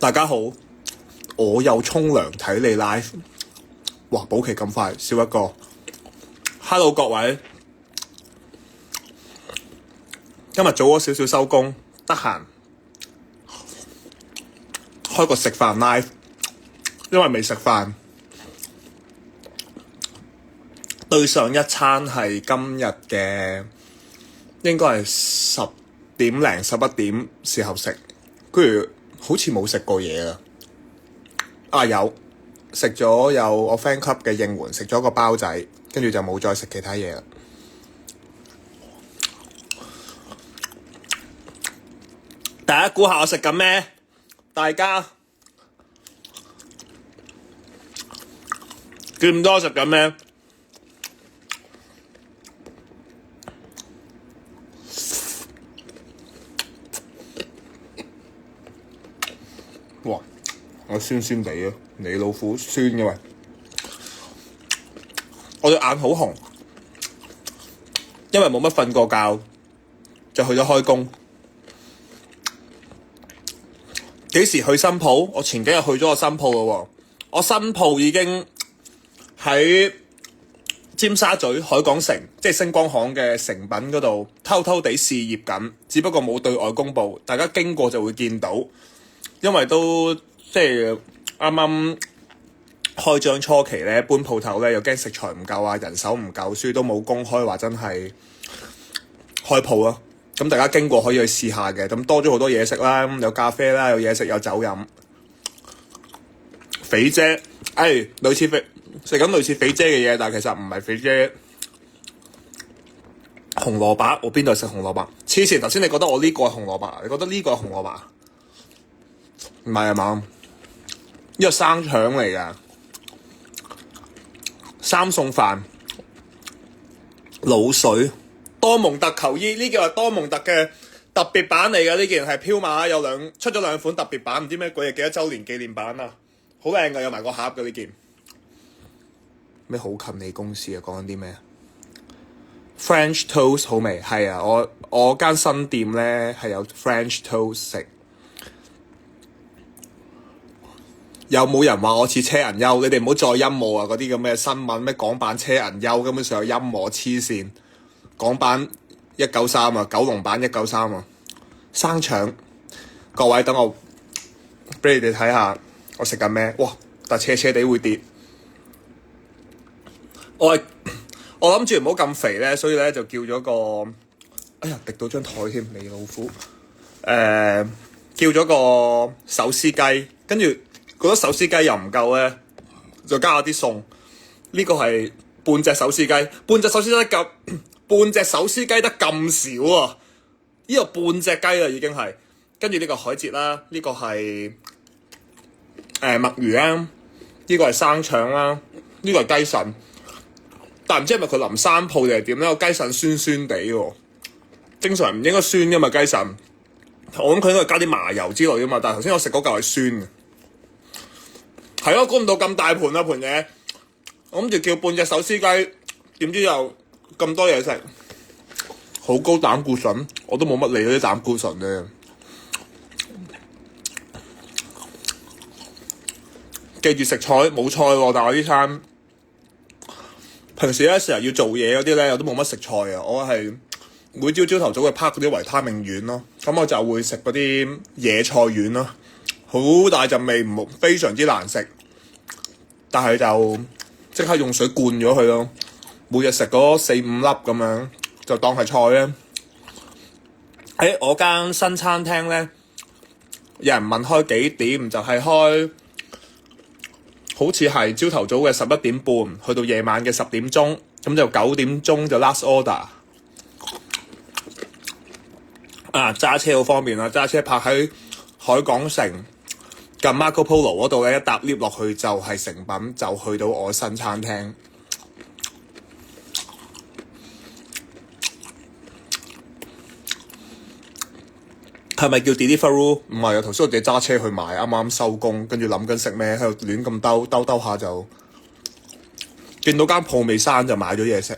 大家好，我又沖涼睇你 live， 哇！保期咁快，少一個。Hello 各位，今日早咗少少收工，得閒開個食飯 live， 因為未食飯。對上一餐係今日嘅，應該係10點零11點時候食，跟住好似冇食過嘢啦。有食咗有我 friend club 嘅應援，食咗個包仔，跟住就冇再食其他嘢啦。大家估下我食緊咩？大家記唔多食緊咩？哇！我酸酸地啊，你老虎酸嘅喂，我對眼好紅，因為冇乜瞓過覺，就去咗開工。幾時去新鋪？我前幾日去咗個新鋪咯喎，我新鋪已經喺尖沙咀海港城，即係星光行嘅成品嗰度偷偷地試業緊，只不過冇對外公佈，大家經過就會見到。因為都即係啱啱開張初期咧，搬鋪頭咧又驚食材唔夠啊，人手唔夠，所以都冇公開話真係開鋪咯。咁大家經過可以去試下嘅，咁多咗好多嘢食啦，有咖啡啦，有嘢食，有酒飲。肥姐，類似食緊類似肥姐嘅嘢，但係其實唔係肥姐。紅蘿蔔，我邊度食紅蘿蔔？黐線！頭先你覺得我呢個係紅蘿蔔，你覺得呢個係紅蘿蔔？唔係啊嘛，呢個生腸嚟㗎，三餸飯、滷水、多蒙特球衣，呢件係多蒙特嘅特別版嚟㗎，呢件係飄馬出咗兩款特別版，唔知咩鬼嘢幾多週年紀念版啊，好靚㗎，有埋個盒㗎呢件。咩好近你公司啊？講緊啲咩？French toast 好味，係啊，我間新店咧係有 French toast 食。有冇人話我似車銀優？你哋唔好再陰謀啊！嗰啲咁嘅新聞咩港版車銀優根本上有陰謀，黐線。港版193啊，九龍版193啊，生腸。各位等我俾你哋睇下我食緊咩？哇！但斜斜地會跌。我諗住唔好咁肥咧，所以咧就叫咗個，滴到張台添，你老虎。叫咗個手撕雞，跟住覺得手撕雞又唔夠咧，就加下啲餸。呢個係半隻手撕雞，半隻手撕雞得咁少啊！呢個半隻雞啦已經係，跟住呢個海蜇啦，呢個係墨魚啦，呢個係生腸啦，呢個係雞腎。但唔知係咪佢淋生鋪定係點咧？個雞腎酸酸地喎，正常唔應該酸噶嘛雞腎。我諗佢應該加啲麻油之類噶嘛，但係頭先我食嗰嚿係酸嘅。係咯，估唔到咁大盤啊盤嘢，我諗住叫半隻手撕雞，點知又咁多嘢食，好高膽固醇，我都冇乜理嗰啲膽固醇咧。記住食菜冇菜喎，但係我呢餐平時咧成日要做嘢嗰啲咧，我都冇乜食菜啊。我係每朝頭早去拍嗰啲維他命丸咯，咁我就會食嗰啲野菜丸咯。好大陣味，非常之難食，但係就即刻用水灌咗佢咯。每日食嗰4-5粒咁樣，就當係菜咧。喺我間新餐廳咧，有人問開幾點，就係開，好似係朝頭早嘅11點半，去到夜晚嘅10點鐘，咁就9點鐘就 last order。揸車好方便啦，揸車泊喺海港城近 Marco Polo 嗰度咧，一搭 lift 落去就係成品，就去到我新餐廳。係咪叫 Deliveroo？ 唔係啊，頭先我哋揸車去買，啱啱收工，跟住諗緊食咩，喺度亂咁兜下就見到間鋪未閂，就買咗嘢食。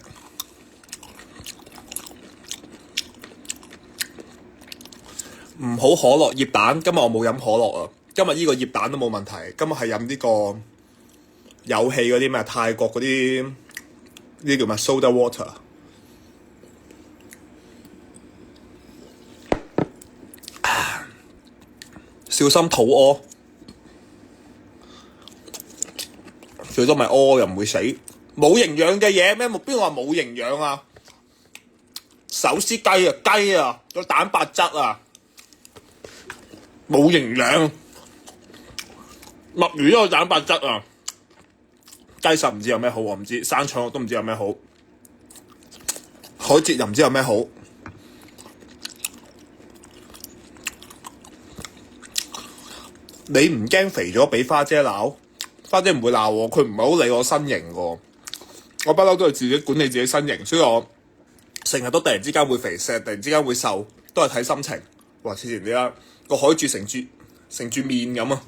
唔好可樂醃蛋，今日我冇飲可樂啊，今日呢個醃蛋都冇問題，今日係飲呢個有氣嗰啲咩泰國嗰啲呢啲叫咩 soda water。小心肚屙，最多咪屙又唔會死。冇營養嘅嘢咩？邊個話冇營養啊？手撕雞啊，雞啊，個蛋白質啊，冇營養。墨魚都有蛋白質啊。雞實唔知有咩好，我唔知。生腸我都唔知有咩好。海蜇又唔知有咩好。你唔驚肥咗俾花姐鬧？花姐唔會鬧我，佢唔係好理我身形喎。我不嬲都係自己管理自己身形，所以我成日都突然之間會肥，成日突然之間會瘦，都係睇心情。哇！之前啲啦個海蜇成住面咁啊！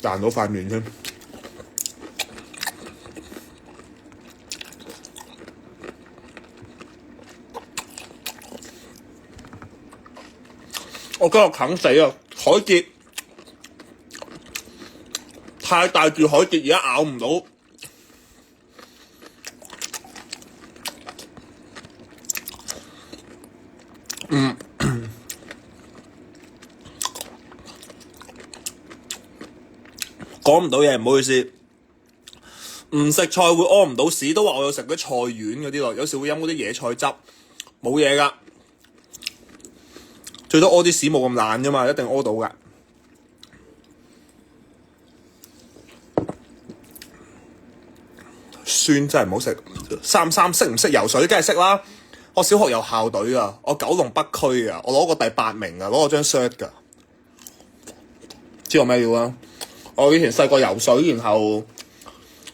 彈到塊面添。我今日啃死啊！海蜇太大住海蜇，而家咬唔到。講唔到嘢，唔好意思。唔食菜會屙唔到屎，都話我有食啲菜丸嗰啲咯，有時會飲嗰啲野菜汁，冇嘢㗎。最多屙啲屎冇咁爛啫嘛，一定屙到㗎。酸真係唔好食。三識唔識游水？梗係識啦。我小學有校隊㗎，我九龍北區㗎，我攞過第8名㗎，攞過張 shirt 㗎。知我咩料啊？我以前細個游水，然後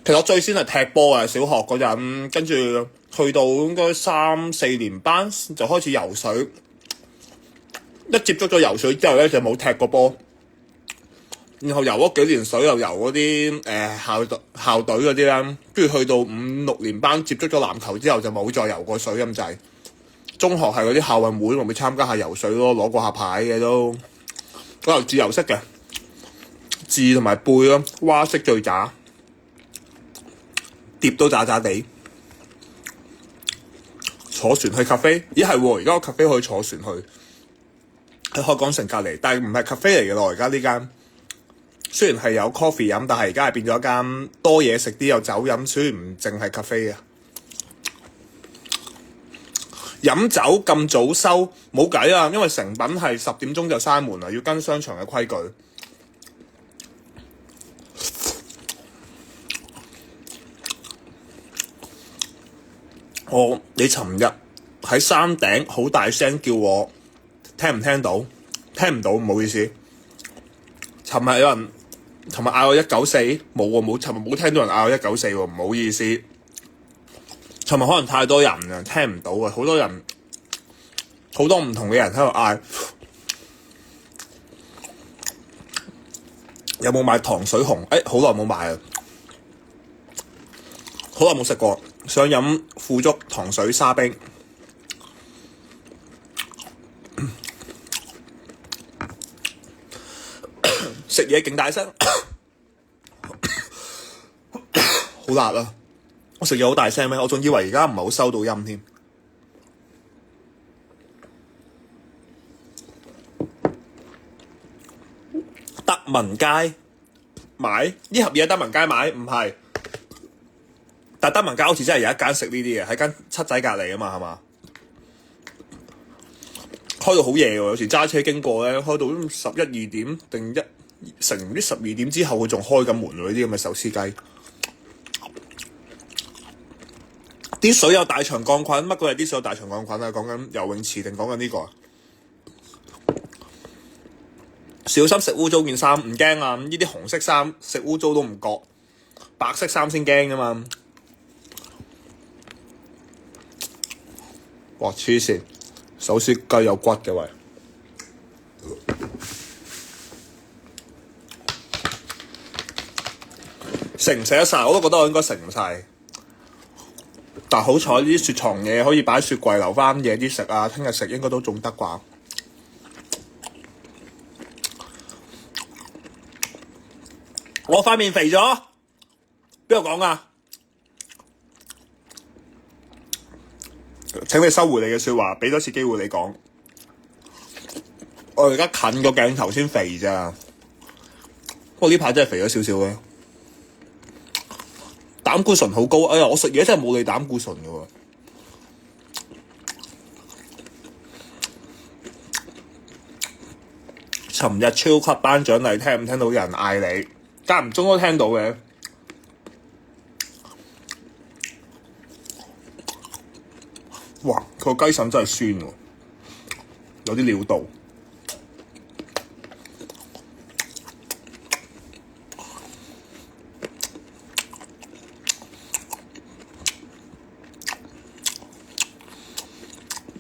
其實我最先係踢波啊，小學嗰陣，跟住去到應該3、4年班就開始游水。一接觸咗游水之後咧，就冇踢過波，然後游咗幾年水，又游嗰啲校隊嗰啲啦，跟住去到5、6年班接觸咗籃球之後，就冇再游過水咁滯。中學係嗰啲校運會，我咪參加下游水咯，攞過下牌嘅都。我游自由式嘅，自同埋背咯，蛙式最渣，碟都渣渣地。坐船去咖啡，咦係喎，而家個咖啡可以坐船去。喺海港城隔離，但係唔係 cafe 嚟嘅咯。而家呢間雖然係有 coffee 飲，但係而家係變咗間多嘢食啲有酒飲，所以唔淨係 cafe 嘅。飲酒咁早收冇計啊，因為成品係10點鐘就閂門啦，要跟商場嘅規矩。你尋日喺山頂好大聲叫我。聽唔聽到？聽唔到，唔好意思。尋日嗌我194，冇喎，冇。尋日冇聽到人嗌我194喎，唔好意思。尋日可能太多人啊，聽唔到啊，好多人，好多唔同嘅人喺度嗌。有冇買糖水紅？好耐冇買啦，好耐冇食過，想飲腐竹糖水沙冰。食嘢勁大聲，好辣啊！我食嘢好大聲咩？我仲以為而家唔係好收到音添。德文街買呢盒嘢，德文街買唔係，但德文街好似真係有一間食呢啲嘅，喺間七仔隔離啊嘛，係嘛？開到好夜喎，有時揸車經過咧，開到11、2點定成唔知12點之後，佢仲開緊門喎，呢啲咁嘅手撕雞。啲水有大腸桿菌，乜鬼係啲水有大腸桿菌啊？講緊游泳池定講緊呢個啊？小心食污糟件衫，唔驚啊！呢啲紅色衫食污糟都唔覺，白色衫先驚㗎嘛。哇！黐線，手撕雞有骨嘅喂。食唔食得晒？我都覺得我應該食唔晒。但好彩呢啲雪藏嘢可以擺雪櫃留翻夜啲食啊，聽日食應該都仲得啩。我塊面肥咗？邊個講啊？請你收回你嘅説話，俾多次機會你講。我而家近個鏡頭先肥咋，不過呢排真係肥咗少少嘅。膽固醇好高，哎呀！我食嘢真係冇你膽固醇嘅喎。尋日超級頒獎禮聽唔聽到有人嗌你？間唔中都聽到嘅。哇！佢個雞腎真係酸喎，有啲料到。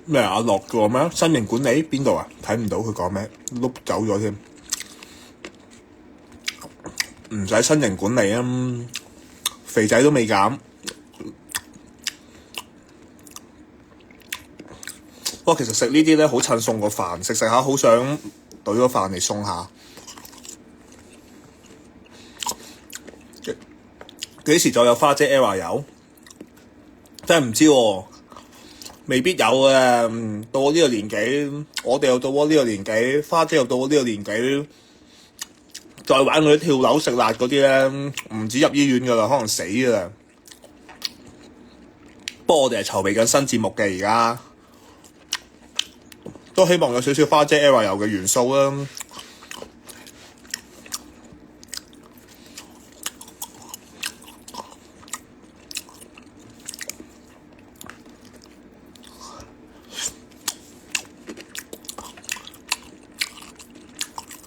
咩阿樂嘅咩？新型管理邊度啊？睇唔到佢講咩，碌走咗添。唔使新型管理啊，肥仔都未減。不過其實食呢啲咧好襯送個飯，食食下好想懟個飯嚟送下。幾時再有花姐 Era 有？真係唔知喎。未必有嘅，到我呢個年紀，我哋又到我呢個年紀，花姐又到我呢個年紀，再玩嗰啲跳樓食辣嗰啲咧，唔止入醫院噶啦，可能死噶啦。不過我哋係籌備緊新節目嘅，而家都希望有少少花姐 Era 有嘅元素啦。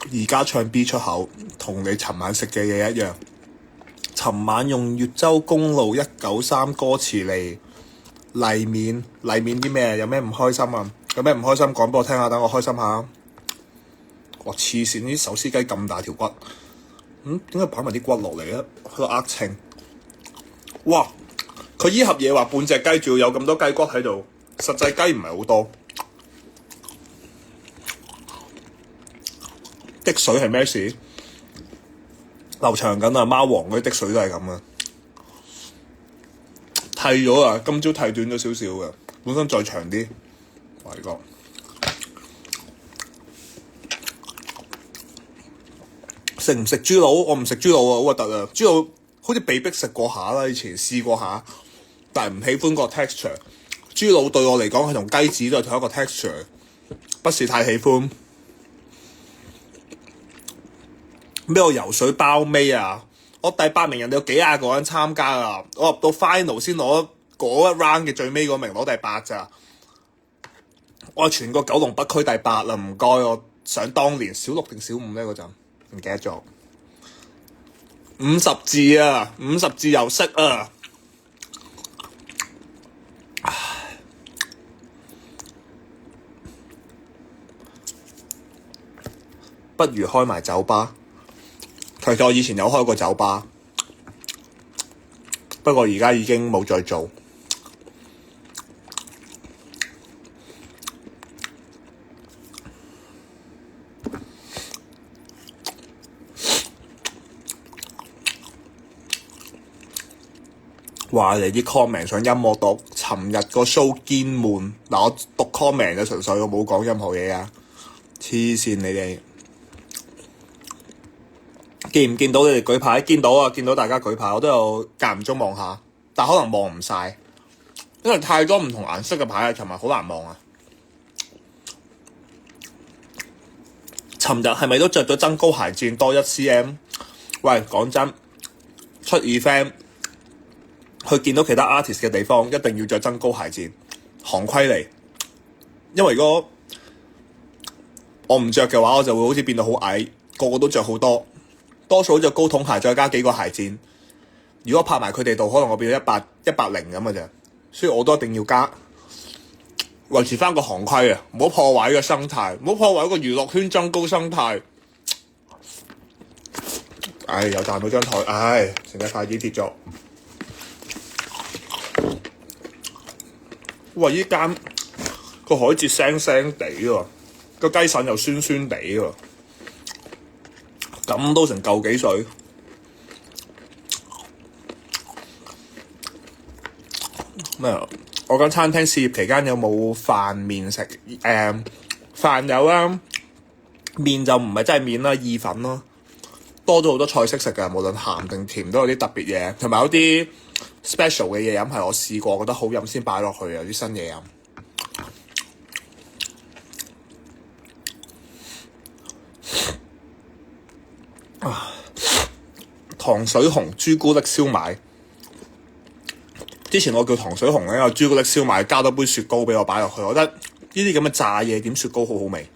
而家唱 B 出口，同你尋晚食嘅嘢一樣。尋晚用越州公路193歌詞嚟黎面啲咩？有咩唔開心啊？有咩唔開心講俾我聽下，等我開心下。哇！黐線，啲手撕雞咁大條骨，點解擺埋啲骨落嚟咧？喺度呃秤。哇！佢依盒嘢話半隻雞，仲要有咁多雞骨喺度，實際雞唔係好多。滴水係咩事？流長緊啊！貓王嗰啲滴水都係咁啊，剃咗啊！今朝剃短咗少少嘅，本身再長啲。我嚟講，食唔食豬腦？我唔食豬腦啊，好核突啊！豬腦好似被逼食過下啦，以前試過下，但係唔喜歡個 texture。豬腦對我嚟講係同雞子都係同一個 texture，不是太喜歡。咩我游水包尾啊！我第8名，人哋有幾廿個人參加啊！我入到 final 先攞嗰一 round 嘅最尾嗰名，攞第8咋。我係全個九龍北區第8啦，唔該。我想當年小6定小5咧嗰陣，唔記得咗。50字啊，50字又識啊！不如開埋酒吧。其實我以前有開過酒吧，不過而家已經冇再做。話你啲 comment 上音樂讀，尋日個 show 堅悶。嗱，我讀 comment 嘅，純粹我冇講任何嘢啊！黐線你哋。見唔見到你哋舉牌？見到啊，見到大家舉牌，我都有間唔中望下，但可能望唔晒，因為太多唔同顏色嘅牌啊，尋日好難望啊。尋日係咪都着咗增高鞋墊多1cm？ 喂，講真，出 event 去見到其他 artist 嘅地方，一定要着增高鞋墊，行規嚟。因為如果我唔着嘅話，我就會好似變到好矮，個個都着好多。多數着高筒鞋，再加幾個鞋墊。如果拍埋佢哋度，可能我變咗180咁嘅啫。所以我都一定要加，維持翻個行規啊！唔好破壞呢個生態，唔好破壞一個娛樂圈增高生態。唉，又彈到張台，唉，成隻筷子跌咗。哇！依間個海蜇腥腥地喎，個雞腎又酸酸地喎，咁都成嚿幾水。咩啊？我間餐廳試業期間有冇飯麵食？飯有啊，麵就唔係真係麵啦，意粉咯。多咗好多菜式食嘅，無論鹹定甜都有啲特別嘢，同埋有啲 special 嘅嘢飲係我試過覺得好飲先擺落去，有啲新嘢飲。糖水紅朱古力燒賣，之前我叫糖水紅咧，有朱古力燒賣加多杯雪糕俾我擺落去，我覺得呢啲咁嘅炸嘢點雪糕好好味。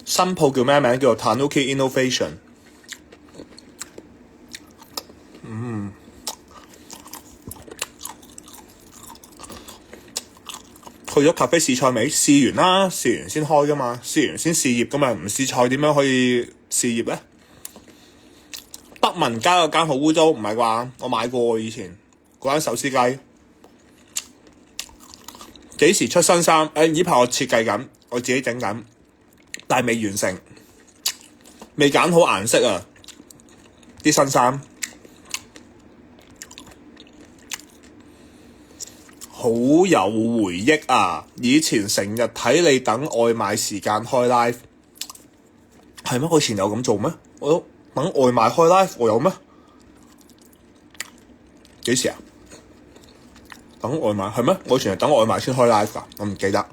新鋪叫咩名？叫做 Tanuki Innovation。去咗咖啡試菜未？試完啦，試完先開噶嘛，試完先試業噶嘛，唔試菜點樣可以試業咧？德文街嗰間好污糟，唔係啩？我買過以前嗰間手撕雞。幾時出新衫？呢排我設計緊，我自己整緊，但係未完成，未揀好顏色啊！啲新衫好有回憶啊！以前成日睇你等外賣時間開 live， 係咩？我以前有咁做咩？我都等外賣開 live， 我有咩？幾時啊？等外賣係咩？我以前係等外賣先開 live 㗎，我唔記得。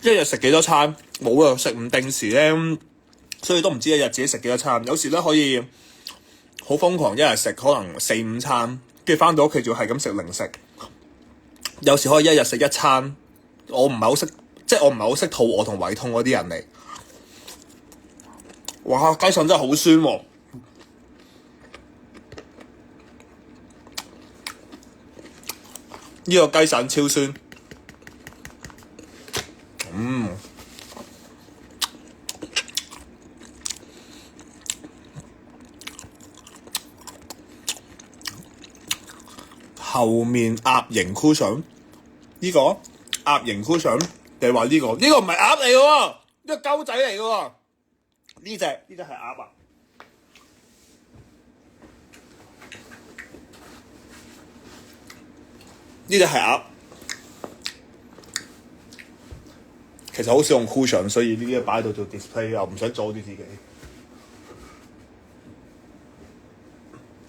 一日食幾多餐？冇啊，食唔定時咧，所以都唔知一日自己食幾多餐。有時咧可以好瘋狂，一日食可能4-5餐，跟住返到屋企仲係咁食零食。有時可以一日食一餐。我唔係好識，即係我唔係好識肚餓同胃痛嗰啲人嚟。哇！雞腎真係好酸喎。呢個雞腎超酸。後面鴨型 cushion， 呢個鴨型 cushion， 你話呢個唔係鴨嚟嘅喎，呢個鳩仔嚟嘅喎。呢隻係鴨啊！呢隻係鴨。其實好少用 cushion， 所以呢啲擺喺度做 display 又唔想阻住自己。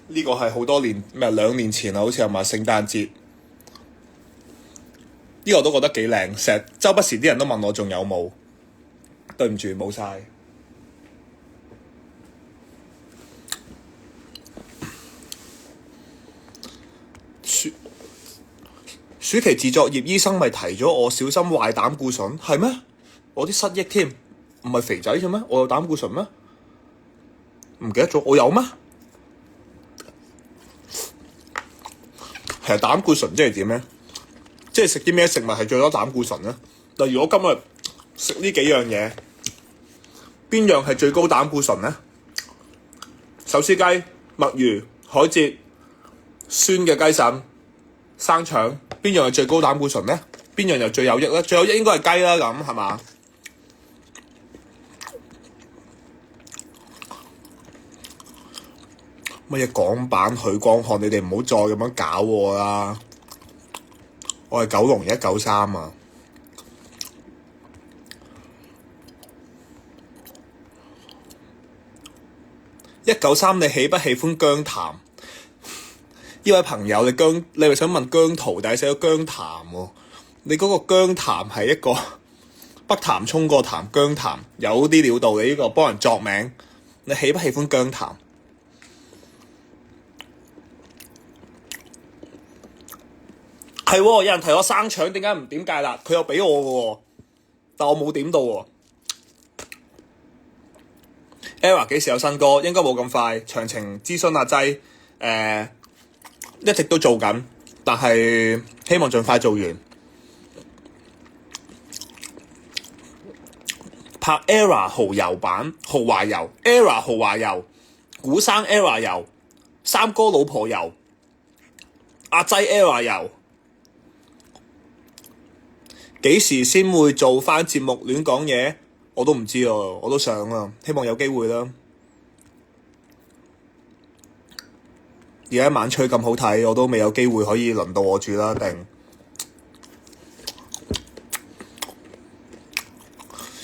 呢個係好多年2年前啦，好似係咪聖誕節？呢個我都覺得幾靚，成日周不時啲人都問我仲有冇，對唔住冇晒。暑期自作業醫生咪提咗我小心壞膽固醇，係咩？我啲失憶添，唔係肥仔啫咩？我有膽固醇咩？唔記得咗，我有咩？其實膽固醇即係點咧？即係食啲咩食物係最多膽固醇咧？例如我今日食呢幾樣嘢，邊樣係最高膽固醇咧？手撕雞、墨魚、海蜇、酸嘅雞腎、生腸，邊樣係最高膽固醇咧？邊樣又最有益咧？最有益應該係雞啦，咁係嘛？乜嘢港版許光漢？你哋唔好再咁樣搞我啦！我係九龍193啊！193，你喜不喜歡姜譚？呢位朋友，你係想問姜濤定係寫咗姜譚喎？你嗰個姜譚係一個北潭涌個潭，姜譚有啲料到。你呢個幫人作名，你喜不喜歡姜譚？係喎，有人提我生腸，點解唔點芥辣？佢有俾我嘅喎，但我冇點到喎。ERROR 幾時有新歌？應該冇咁快。詳情諮詢阿劑，一直都做緊，但係希望盡快做完。拍 ERROR 蠔油版，豪華油 ERROR 豪華油，古生 ERROR 油，三哥老婆油，阿劑 Era 油，幾時先會做翻節目亂講嘢？我都唔知啊，我都想啊，希望有機會啦。而家晚吹咁好睇，我都未有機會可以輪到我住啦，定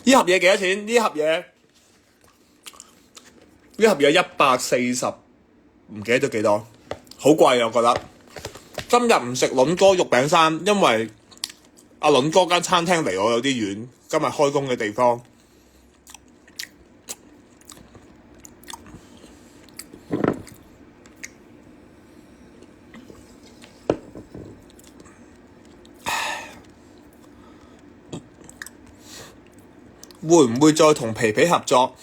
呢盒嘢幾多錢？呢盒嘢140，唔記得咗幾多，好貴啊！我覺得今日唔食倫哥肉餅山，因為阿倫哥間餐廳離我有啲遠，今日開工嘅地方。會唔會再同皮皮合作？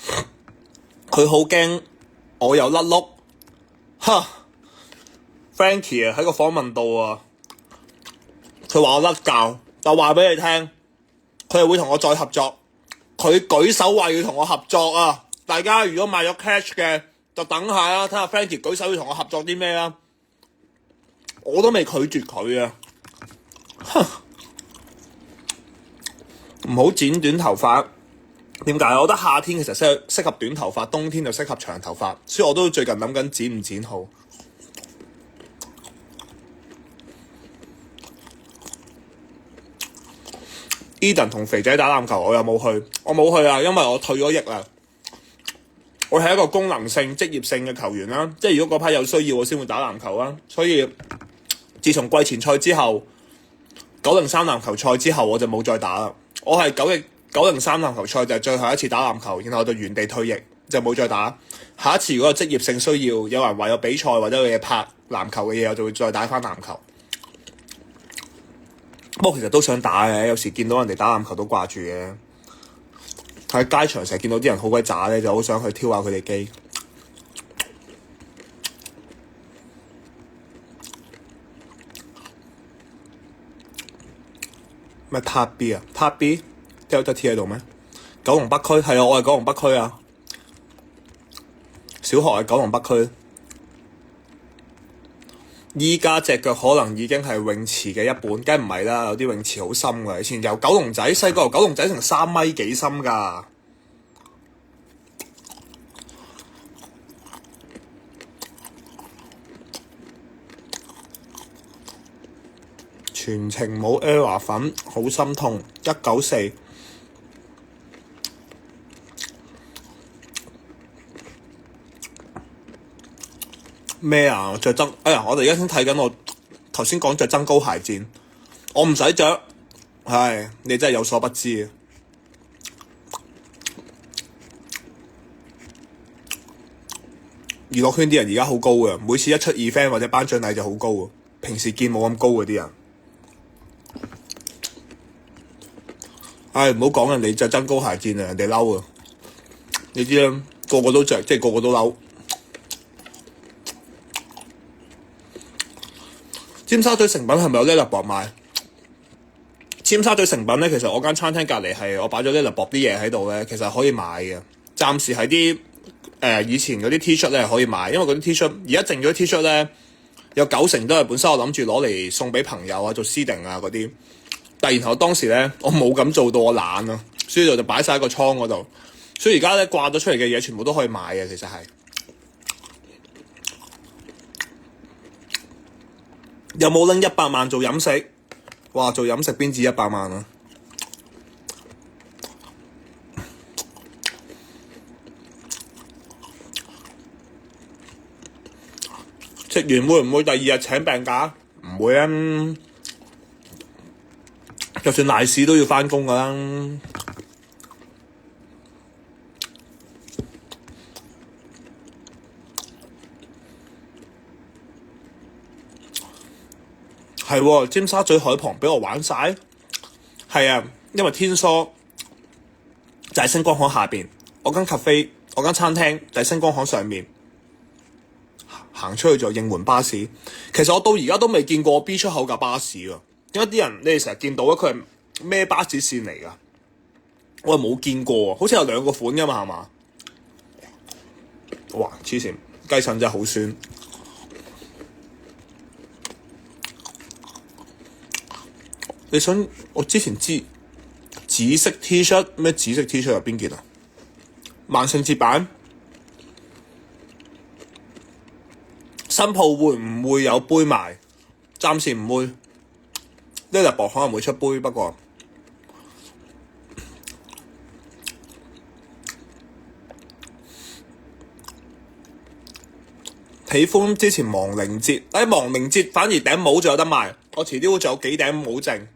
佢好驚我有甩碌。哈 Frankie 啊，喺個訪問度啊，佢話我甩教，但話俾你聽，佢係會同我再合作。佢舉手話要同我合作啊！大家如果買咗 cash 嘅，就等下啦，睇下 Frankie 舉手要同我合作啲咩啦。我都未拒絕佢啊！唔好剪短頭髮。點解？我覺得夏天其實適合短頭髮，冬天就適合長頭髮，所以我都最近諗緊剪唔剪好。Eden 同肥仔打籃球，我又冇去，我冇去啊，因為我退咗役啦。我係一個功能性、職業性嘅球員啦，即係如果嗰批有需要，我先會打籃球啦。所以自從季前賽之後，903籃球賽之後，我就冇再打啦。我係903籃球賽就係最後一次打籃球，然後我就原地退役，就冇再打。下一次如果有職業性需要，有人話有比賽或者有嘢拍籃球嘅嘢，我就會再打返籃球。不過其實都想打嘅，有時見到人哋打籃球都掛住嘅。喺街場成日見到啲人好鬼渣咧，就好想去挑下佢哋機。咩 Part B 啊 ？Part B？有得 T 喺度咩？九龍北區係啊，我係九龍北區啊。小學係九龍北區。依家隻腳可能已經係泳池嘅一半，梗係唔係啦？有啲泳池好深㗎，以前由九龍仔細個由九龍仔成3米幾深㗎。全程冇 Era 粉，好心痛。194。咩啊？着增，哎呀！我哋而家先睇緊，我頭先講着增高鞋墊，我唔使着，係你真係有所不知啊！娛樂圈啲人而家好高嘅，每次一出 event 或者頒獎禮就好高啊，平時見冇咁高嗰啲人。唉，唔好講人哋着增高鞋墊啊，人哋嬲啊！你知啦，個個都着，即係個個都嬲。尖沙咀誠品係咪有 Lilleborg 賣？尖沙咀誠品咧，其實我間餐廳隔離係我擺咗 Lilleborg 啲嘢喺度咧，其實可以買嘅。暫時係啲以前嗰啲 T-shirt 咧可以買，因為嗰啲 T-shirt 而家剩咗 T-shirt 咧有90%都係本身我諗住攞嚟送俾朋友啊，做私訂啊嗰啲。但然後當時咧我冇咁做到，我懶啊，所以就擺晒喺個倉嗰度。所以而家咧掛咗出嚟嘅嘢全部都可以買嘅，其實係。有冇拎100萬做飲食？哇！做飲食邊止100萬啊！食完會唔會第2日請病假？唔會啊！就算賴屎都要返工㗎啦。係喎，尖沙咀海旁俾我玩晒。係啊，因為天梭就喺星光行下邊，我間 cafe 我間餐廳就喺星光行上面，行出去就應援巴士。其實我到而家都未見過 B 出口架巴士㗎，點解啲人你哋成日見到咧？佢係咩巴士線嚟㗎？我係冇見過，好似有2個款㗎嘛，係嘛？哇！黐線，雞腎真係好酸。你想我之前知紫色 T 恤咩？紫色 T 恤有邊件啊？萬聖節版新鋪會唔會有杯賣？暫時唔會，呢日博可能會出杯，不過喜歡之前亡靈節，亡靈節反而頂帽仲有得賣，我遲啲會仲有幾頂帽剩，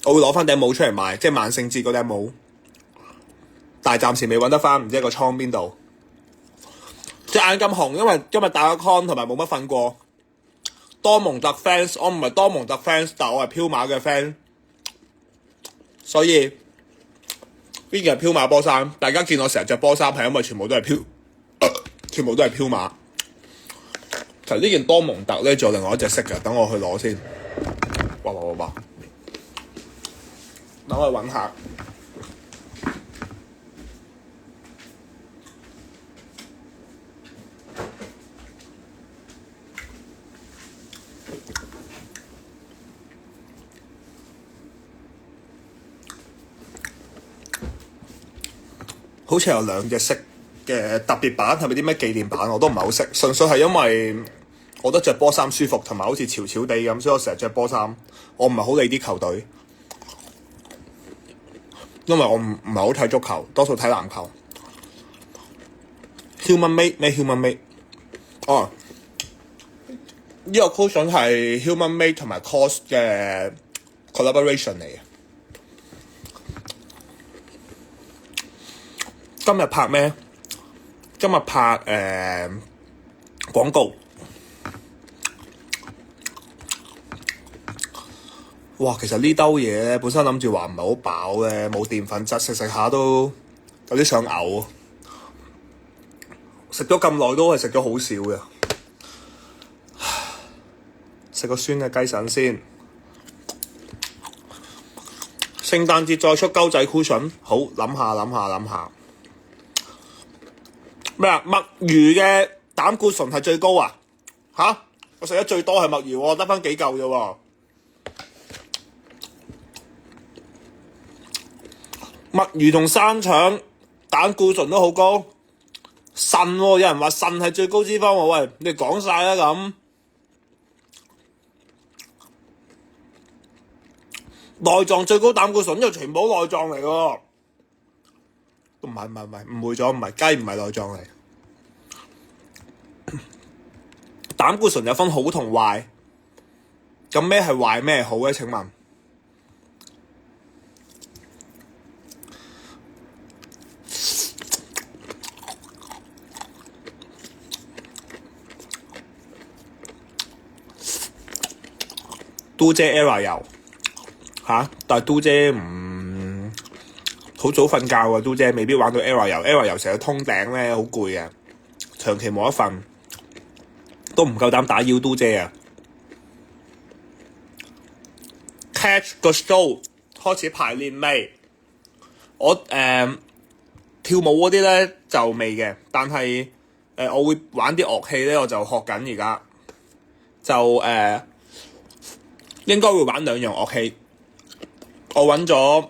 我會攞翻頂帽出嚟賣，即係萬聖節嗰頂帽，但係暫時未揾得翻，唔知喺個倉邊度。隻眼咁紅，因為今日打咗 con 同埋冇乜瞓過。多蒙特 fans， 我唔係多蒙特 fans， 但我係飄馬嘅 fans， 所以呢件係飄馬波衫。大家見我成日着波衫係因為全部都係全部都係飄馬。其實呢件多蒙特咧仲有另外一隻色嘅，等我去攞先。哇！等我去揾下。好似有兩隻色嘅特別版，係咪啲咩紀念版？我都唔係好識，純粹係因為我覺得着波衫舒服，同埋好似潮潮地咁，所以我成日着波衫。我唔係好理啲球隊，因為我唔係好睇足球，多數睇籃球。Human Made 咩 Human Made？ 哦，呢個 cushion 係 Human Made 同埋 COS 嘅 collaboration 嚟嘅。今日拍咩？今日拍廣告。哇！其實呢兜嘢咧，本身諗住話唔係好飽咧，冇澱粉質，食下都有啲想嘔。食咗咁耐都係食咗好少嘅。食個酸嘅雞腎先。聖誕節再出鳩仔 cushion， 好諗下。咩啊？墨魚嘅膽固醇係最高啊？吓？我食得最多係墨魚喎，得翻幾嚿啫喎。墨魚同生腸膽固醇都好高。腎喎，有人話腎係最高脂肪喎。喂，你講晒啦咁。內臟最高膽固醇，因為全部內臟嚟喎。唔係，誤會咗，唔係雞，唔係內臟嚟。膽固醇有分好同壞，咁咩係壞咩係好咧？請問嘟姐 Era 油嚇，但係嘟姐唔好早瞓覺啊！嘟姐未必玩到 Era 油，Era 油成日通頂咧，好攰啊，長期冇得瞓，都唔夠膽打擾嘟姐啊 ！Catch 個 show 開始排練未？我跳舞嗰啲咧就未嘅，但係我會玩啲樂器咧，我就學緊而家，就應該會玩兩樣樂器。我揾咗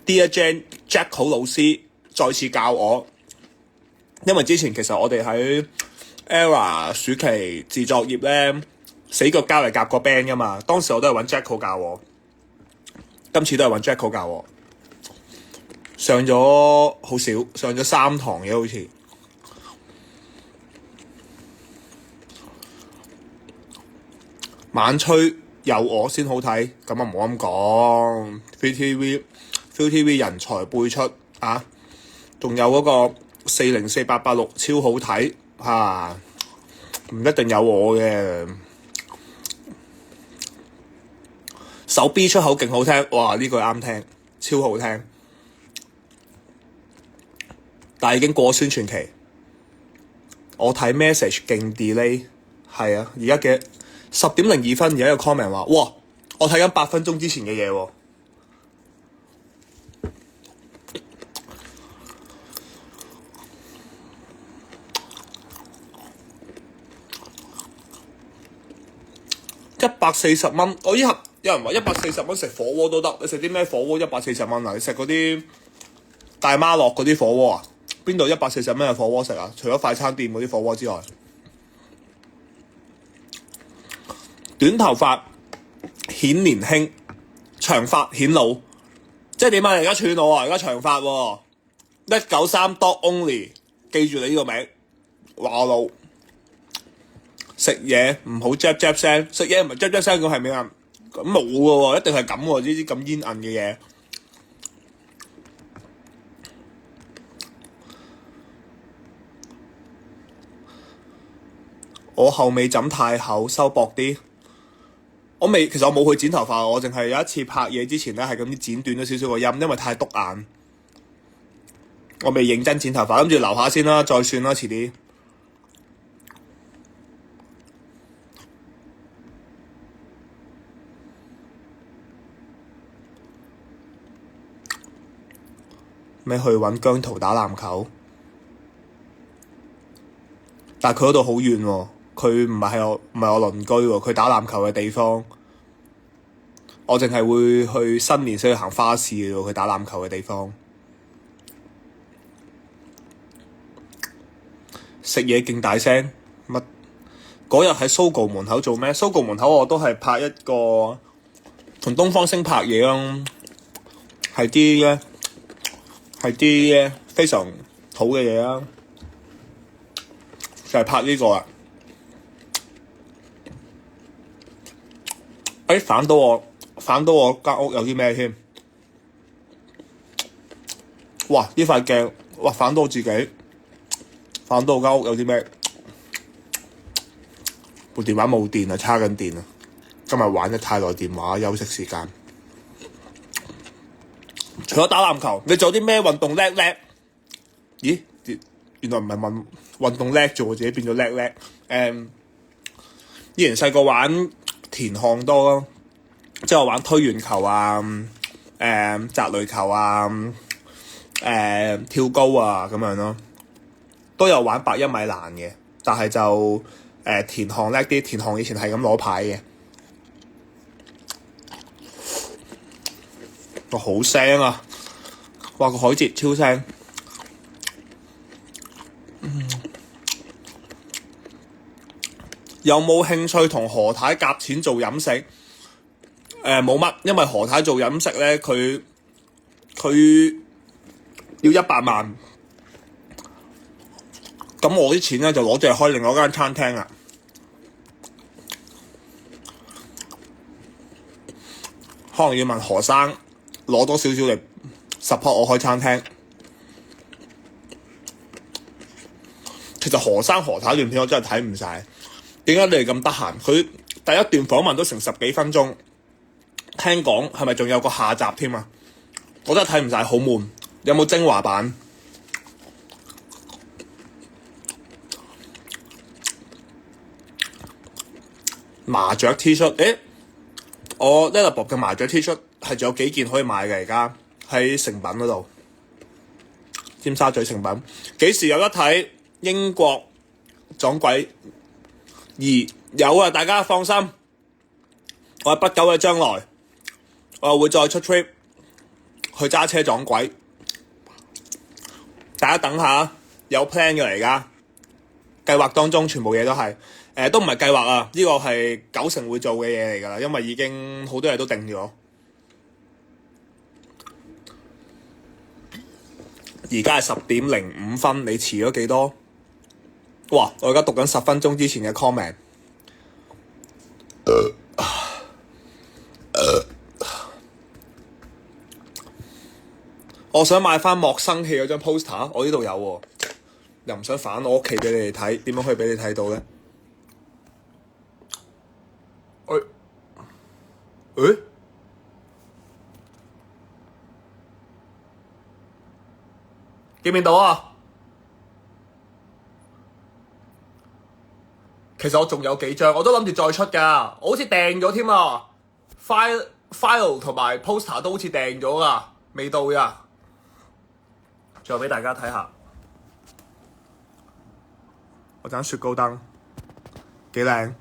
Dear Jane Jacko 老師再次教我，因為之前其實我哋喺 Era 暑期自作業咧死腳交嚟夾個 band 噶嘛，當時我都係揾 Jacko 教我，今次都係揾 Jacko 教我。上咗好少，上咗3堂嘅好似。晚吹有我先好睇，咁啊唔好咁講。ViuTV 人才輩出啊！仲有嗰個404886超好睇嚇，唔一定有我嘅。手 B 出口勁好聽，哇！呢句啱聽，超好聽。但係已經過宣傳期，我睇 message 勁 delay， 係啊，而家嘅10:02，而家有 comment 話，哇，我睇緊8分鐘之前嘅嘢喎。140蚊。我依盒有人話140蚊食火鍋都得，你食啲咩火鍋140蚊啊？你食嗰啲大媽樂嗰啲火鍋啊？邊度140蚊嘅火鍋食啊？除咗快餐店嗰啲火鍋之外，短頭髮顯年輕，長髮顯老，即係點啊？而家串我啊！而家長髮喎，193 dot only， 記住你呢個名，話我老。食嘢唔好 jap jap 聲，食嘢唔係 jap jap 聲咁係咩啊？咁冇嘅喎，一定係咁喎，呢啲咁煙韌嘅嘢。我後尾枕太厚，收薄啲。其實我冇去剪頭髮，我淨係有一次拍嘢之前咧，係咁啲剪短咗少少個音，因為太篤眼。我未認真剪頭髮，諗住留下先啦，再算啦，遲啲。咩去揾姜濤打籃球？但係佢嗰度好遠喎，佢唔係我鄰居喎，佢打籃球嘅地方，我淨係會去新年先去行花市嘅喎，佢打籃球嘅地方。食嘢勁大聲，乜？嗰日喺 Sogo 門口做咩？Sogo 門口我都係拍一個同東方星拍嘢咯，係啲非常好嘅嘢啦，就係拍呢個啦。反到我間屋有啲咩添？哇！呢塊鏡，哇！反到我自己，反到我間屋有啲咩？部電話冇電啊，叉緊電啊！今日玩得太耐電話，休息時間。除咗打籃球，你做啲咩運動叻？咦？原來唔係問運動叻啫，我自己變咗叻。以前細個玩田項多咯，即係我玩推圓球啊、擲壘球啊、跳高啊咁樣咯，都有玩100米欄嘅，但係就田項叻啲。田項以前係咁攞牌嘅。哇！好腥啊！哇！個海蜇超腥。有冇興趣同何太夾錢做飲食？冇乜，因為何太做飲食咧，佢要100萬，咁我啲錢咧就攞住嚟開另外一間餐廳啦。可能要問何生攞多少少嚟 support 我開餐廳。其實何生何太段片我真係睇唔晒，點解你哋咁得閒？佢第一段訪問都成10幾分鐘，聽講係咪仲有個下集添啊？我真係睇唔晒，好悶。有冇精華版？麻雀 T 恤，我 Letterboxd 嘅麻雀 T 恤係仲有幾件可以買嘅，而家喺誠品嗰度，尖沙咀誠品。幾時有得睇英國撞鬼2？有啊，大家放心，我喺不久嘅將來，我會再出 trip 去揸車撞鬼，大家等下，有 plan 嘅嚟㗎，計劃當中全部嘢都係。都唔係計劃啊！呢個係90%會做嘅嘢嚟㗎啦，因為已經好多嘢都定咗。而家係10:05，你遲咗幾多？哇！我而家讀緊10分鐘之前嘅 comment。我想買翻莫生氣嗰張 poster， 我呢度有喎，又唔想反我屋企俾你哋睇，點樣可以俾你睇到咧？見唔見到啊？其實我仲有幾張，我都諗住再出㗎，我好似訂咗添啊 file 同埋 poster 都好似訂咗㗎，未到㗎。最後俾大家睇下，我盞雪糕燈幾靚。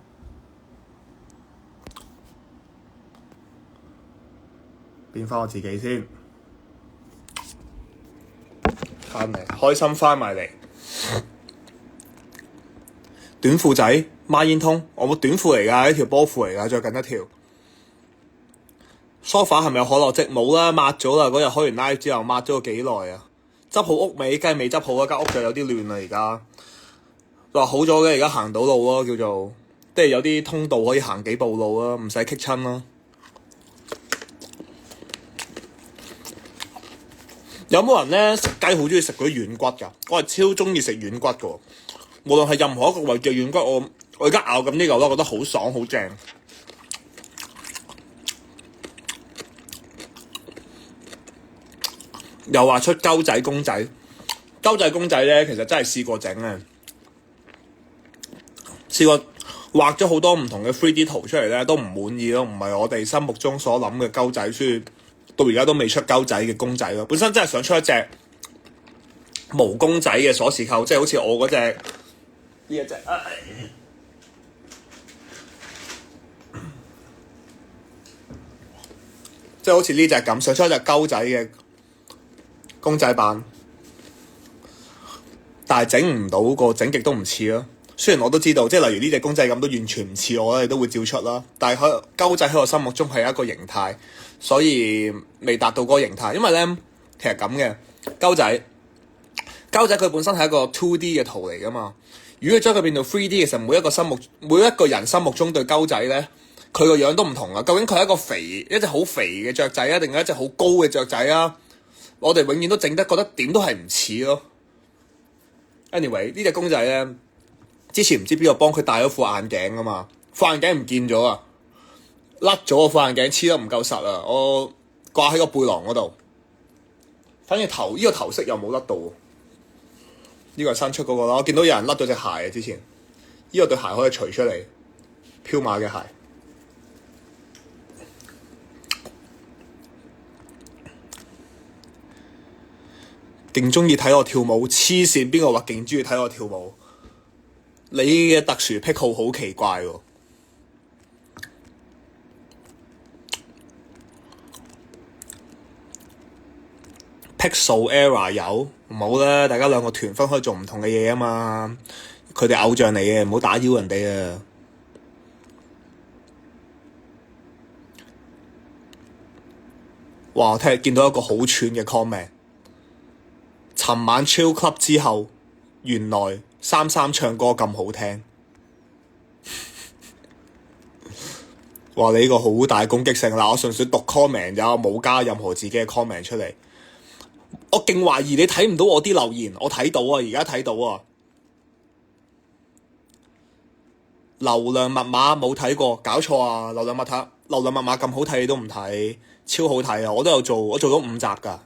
變翻我自己先。翻嚟，開心翻埋嚟。短褲仔孖煙通，我冇短褲嚟㗎，呢條波褲嚟㗎，着緊一條。sofa 係咪有可樂漬？冇啦，抹咗啦。嗰日開完 live 之後，抹咗幾耐啊？執好屋尾，梗係未執好啊！間屋就有啲亂啦，而家。話好咗嘅，而家行到路咯，叫做即係有啲通道可以行幾步路啊，唔使棘親咯。有冇人咧食雞好中意食嗰啲軟骨㗎？我係超中意食軟骨㗎，無論係任何一個位嘅軟骨，我而家咬緊呢嚿咯，覺得好爽好正。又話出鳩仔公仔，鳩仔公仔咧，其實真係試過整啊，試過畫咗好多唔同嘅 3D 圖出嚟咧，都唔滿意咯，唔係我哋心目中所諗嘅鳩仔，所以到而家都未出鳩仔嘅公仔咯。本身真係想出一隻毛公仔嘅鎖匙扣，即係好似我嗰隻呢一隻，即係好似呢隻咁，想出一隻鳩仔嘅公仔版，但係整唔到個，整極都唔似咯。雖然我都知道，即係例如呢隻公仔咁都完全唔似我，你都會照出啦。但係鳩仔喺我心目中係一個形態，所以未達到嗰個形態。因為咧，其實咁嘅鳩仔佢本身係一個 2D 嘅圖嚟噶嘛。如果將佢變到 3D 嘅時候，每一個人心目中對鳩仔咧，佢個樣都唔同啊。究竟佢係一個一隻好肥嘅雀仔啊，定係一隻好高嘅雀仔啊？我哋永遠都整得覺得點都係唔似咯。Anyway， 呢隻公仔咧，之前唔知邊個幫佢戴咗副眼鏡啊嘛，副眼鏡唔見咗啊，甩咗個副眼鏡，黐得唔夠實啊，我掛喺個背囊嗰度。反正呢個頭飾又冇甩到，呢個係新出嗰個啦。我見到有人甩咗隻鞋啊，之前呢個對鞋可以除出嚟，飄馬嘅鞋。勁中意睇我跳舞，黐線！邊個話勁中意睇我跳舞？你嘅特殊癖好好奇怪喎。Pixel Era 有唔好啦，大家兩個團分開做唔同嘅嘢啊嘛。佢哋偶像嚟嘅，唔好打擾人哋啊。哇！我聽日見到一個好串嘅 comment。尋晚 Chill Club 之後，原來33唱歌咁好聽。哇！你呢個好大攻擊性嗱，我純粹讀 comment 咋，冇加任何自己嘅 comment 出嚟。我勁懷疑你睇唔到我啲留言，我睇到啊，而家睇到啊。流量密碼冇睇過，搞錯啊！流量密碼咁好睇你都唔睇，超好睇啊！我都有做，我做咗5集㗎。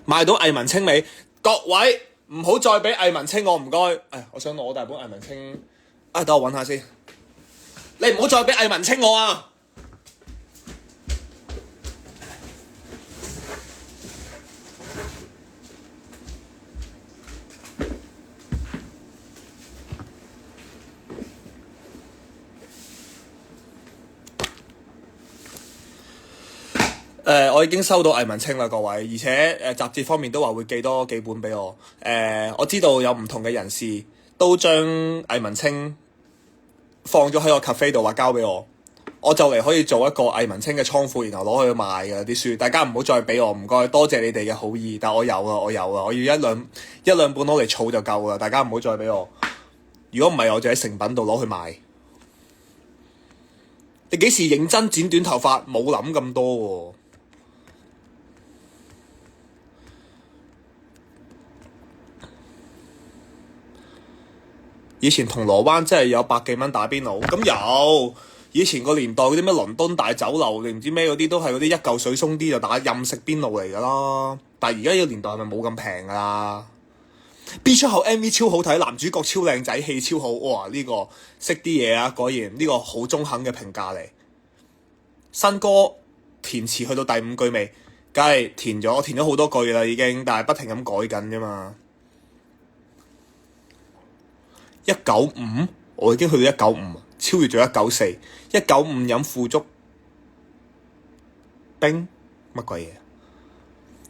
賣到藝文青未？各位唔好再俾藝文青我，唔該。我想攞大本藝文青。等我揾下先。你唔好再俾藝文青我啊！我已經收到藝文青啦，各位，而且雜誌方面都話會寄多幾本俾我。我知道有唔同嘅人士都將藝文青放咗喺個 cafe 度，話交俾我，我就嚟可以做一個藝文青嘅倉庫，然後攞去賣嘅啲書。大家唔好再俾我，唔該，多謝你哋嘅好意，但我有啦，我要一兩本攞嚟儲就夠啦。大家唔好再俾我，如果唔係我就喺誠品度攞去賣。你幾時認真剪短頭髮？冇諗咁多喎。以前銅鑼灣真係有百幾蚊打邊爐，咁有。以前個年代嗰啲咩倫敦大酒樓，你唔知咩嗰啲都係嗰啲一嚿水鬆啲就打任食邊爐嚟㗎啦。但係而家呢個年代係咪冇咁平㗎啦？B 出口 MV 超好睇，男主角超靚仔，戲超好。哇！呢個識啲嘢啊，果然呢個好中肯嘅評價嚟。新歌填詞去到第5句未？梗係填咗好多句啦已經，但係不停咁改緊啫嘛。195，我已經去到195，超越咗194。195飲腐竹冰乜鬼嘢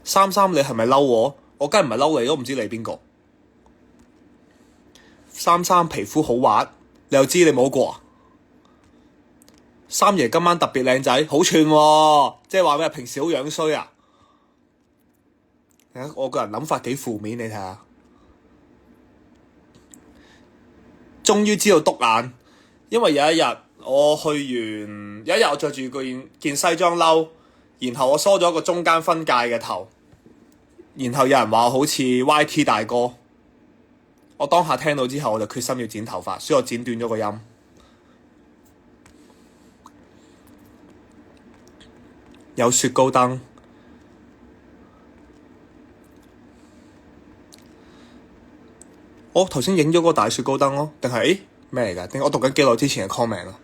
？33你係咪嬲我？我梗係唔係嬲你，都唔知你邊個。33皮膚好滑，你又知你摸過啊？三爺今晚特別靚仔，好串喎，即係話咩？平時好樣衰啊！我個人諗法幾負面，你睇下。終於知道篤眼，因為有一日我着住件西裝褸，然後我梳咗個中間分界嘅頭，然後有人話我好似 YT 大哥，我當下聽到之後我就決心要剪頭髮，所以我剪短咗個音。有雪糕燈，我頭先影咗個大雪糕燈咯，定係咩嚟㗎？定我讀緊幾耐之前嘅 comment 啊？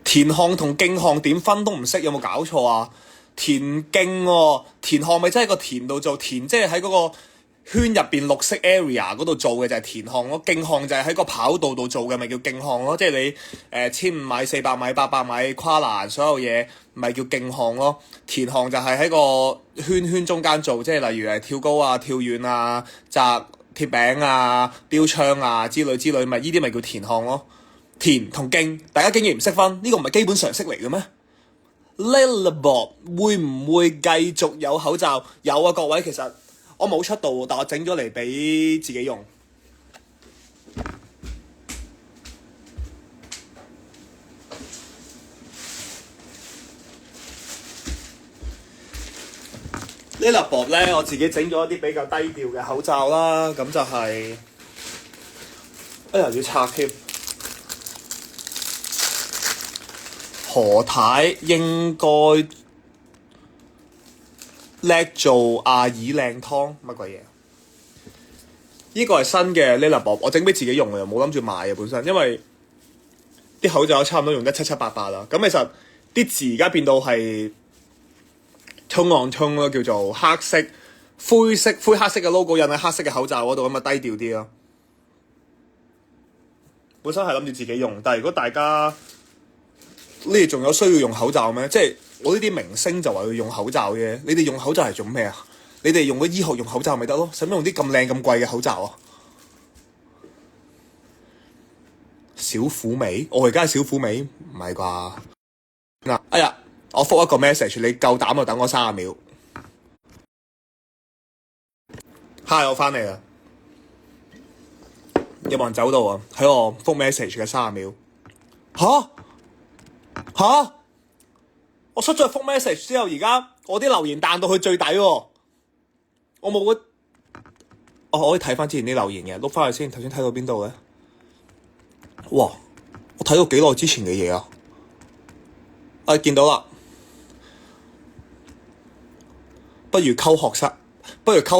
田項同徑項點分都唔識，有冇搞錯啊？田徑喎，田項咪真係個田度做田，即係喺嗰個圈入邊綠色 area 嗰度做嘅就係田項咯。徑項就係喺個跑道度做嘅，咪叫徑項咯。即係你1500米、400米、800米跨欄所有嘢，咪叫徑項咯。田項就係喺個圈中間做，即係例如跳高啊、跳遠啊、擲鐵餅啊、標槍啊之類，咪呢啲咪叫田項咯。田同徑，大家竟然唔識分，呢個唔係基本常識嚟嘅咩？Lila Bob 會唔會繼續有口罩？有啊，各位，其實我冇出到，但我整咗嚟俾自己用。Lila Bob 咧，我自己整咗一啲比較低調嘅口罩啦，咁就係要拆添。何太應該叻做阿爾靚湯乜鬼嘢？呢個係新嘅 Lila Bob，我整俾自己用嘅，冇諗住賣嘅本身，因為啲口罩差唔多用得七七八八啦。咁其實啲字而家變到係 tone on tone 咯，叫做黑色、灰黑色嘅 logo 印喺黑色嘅口罩嗰度，咁啊低調啲咯。本身係諗住自己用，但係如果大家你哋仲有需要用口罩咩？即係我呢啲明星就話要用口罩嘅，你哋用口罩係做咩啊？你哋用咗醫學用口罩咪得咯？使乜用啲咁靚咁貴嘅口罩啊？小虎尾，我而家係小虎尾，唔係啩？嗱，哎呀，我覆一個 message， 你夠膽就等我30秒。嗨，我翻嚟啦，有冇人走到啊？喺我覆 message 嘅30秒。吓！我出咗覆 message 之後，而家我啲留言彈到去最底喎。我冇我可以睇翻之前啲留言嘅，碌翻去先。頭先睇到邊度咧？哇！我睇到幾耐之前嘅嘢啊！見到啦。不如溝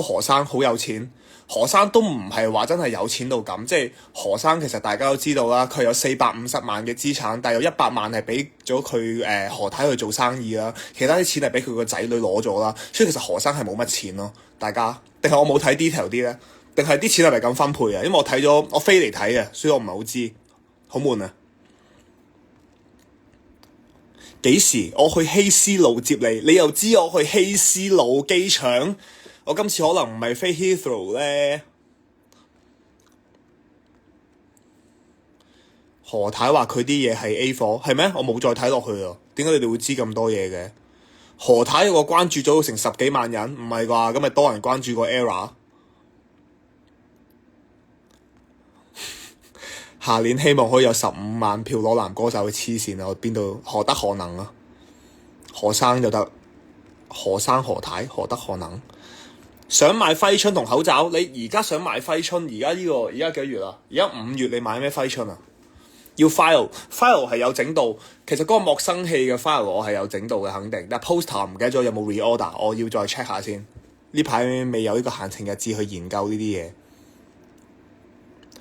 何生好有錢。何生都唔係話真係有錢到咁，即係何生其實大家都知道啦，佢有450萬嘅資產，但係有100萬係俾咗佢何太去做生意啦，其他啲錢係俾佢個仔女攞咗啦，所以其實何生係冇乜錢咯。大家定係我冇睇 detail 啲咧？定係啲錢係咪咁分配啊？因為我睇咗，我飛嚟睇嘅，所以我唔係好知，好悶啊！幾時我去希斯路接你？你又知我去希斯路機場？我今次可能唔係飛 Heathrow 咧。何太話佢啲嘢係 A 貨，係咩？我冇再睇落去啊。點解你哋會知咁多嘢嘅？何太有個關注咗成10幾萬人，唔係啩？咁咪多人關注過 Era。下年希望可以有15萬票攞男歌手，去黐線啊！我邊度何德何能啊？何生就得，何生何太何德何能？想買揮春同口罩，你而家想買揮春？而家幾多月啊？而家5月，你買咩揮春啊？要 file 係有整到，其實嗰個莫生氣嘅 file 我係有整到嘅，肯定。但 poster 唔記得咗有冇 reorder， 我要再 check 下先。呢排未有呢個閒情逸致去研究呢啲嘢。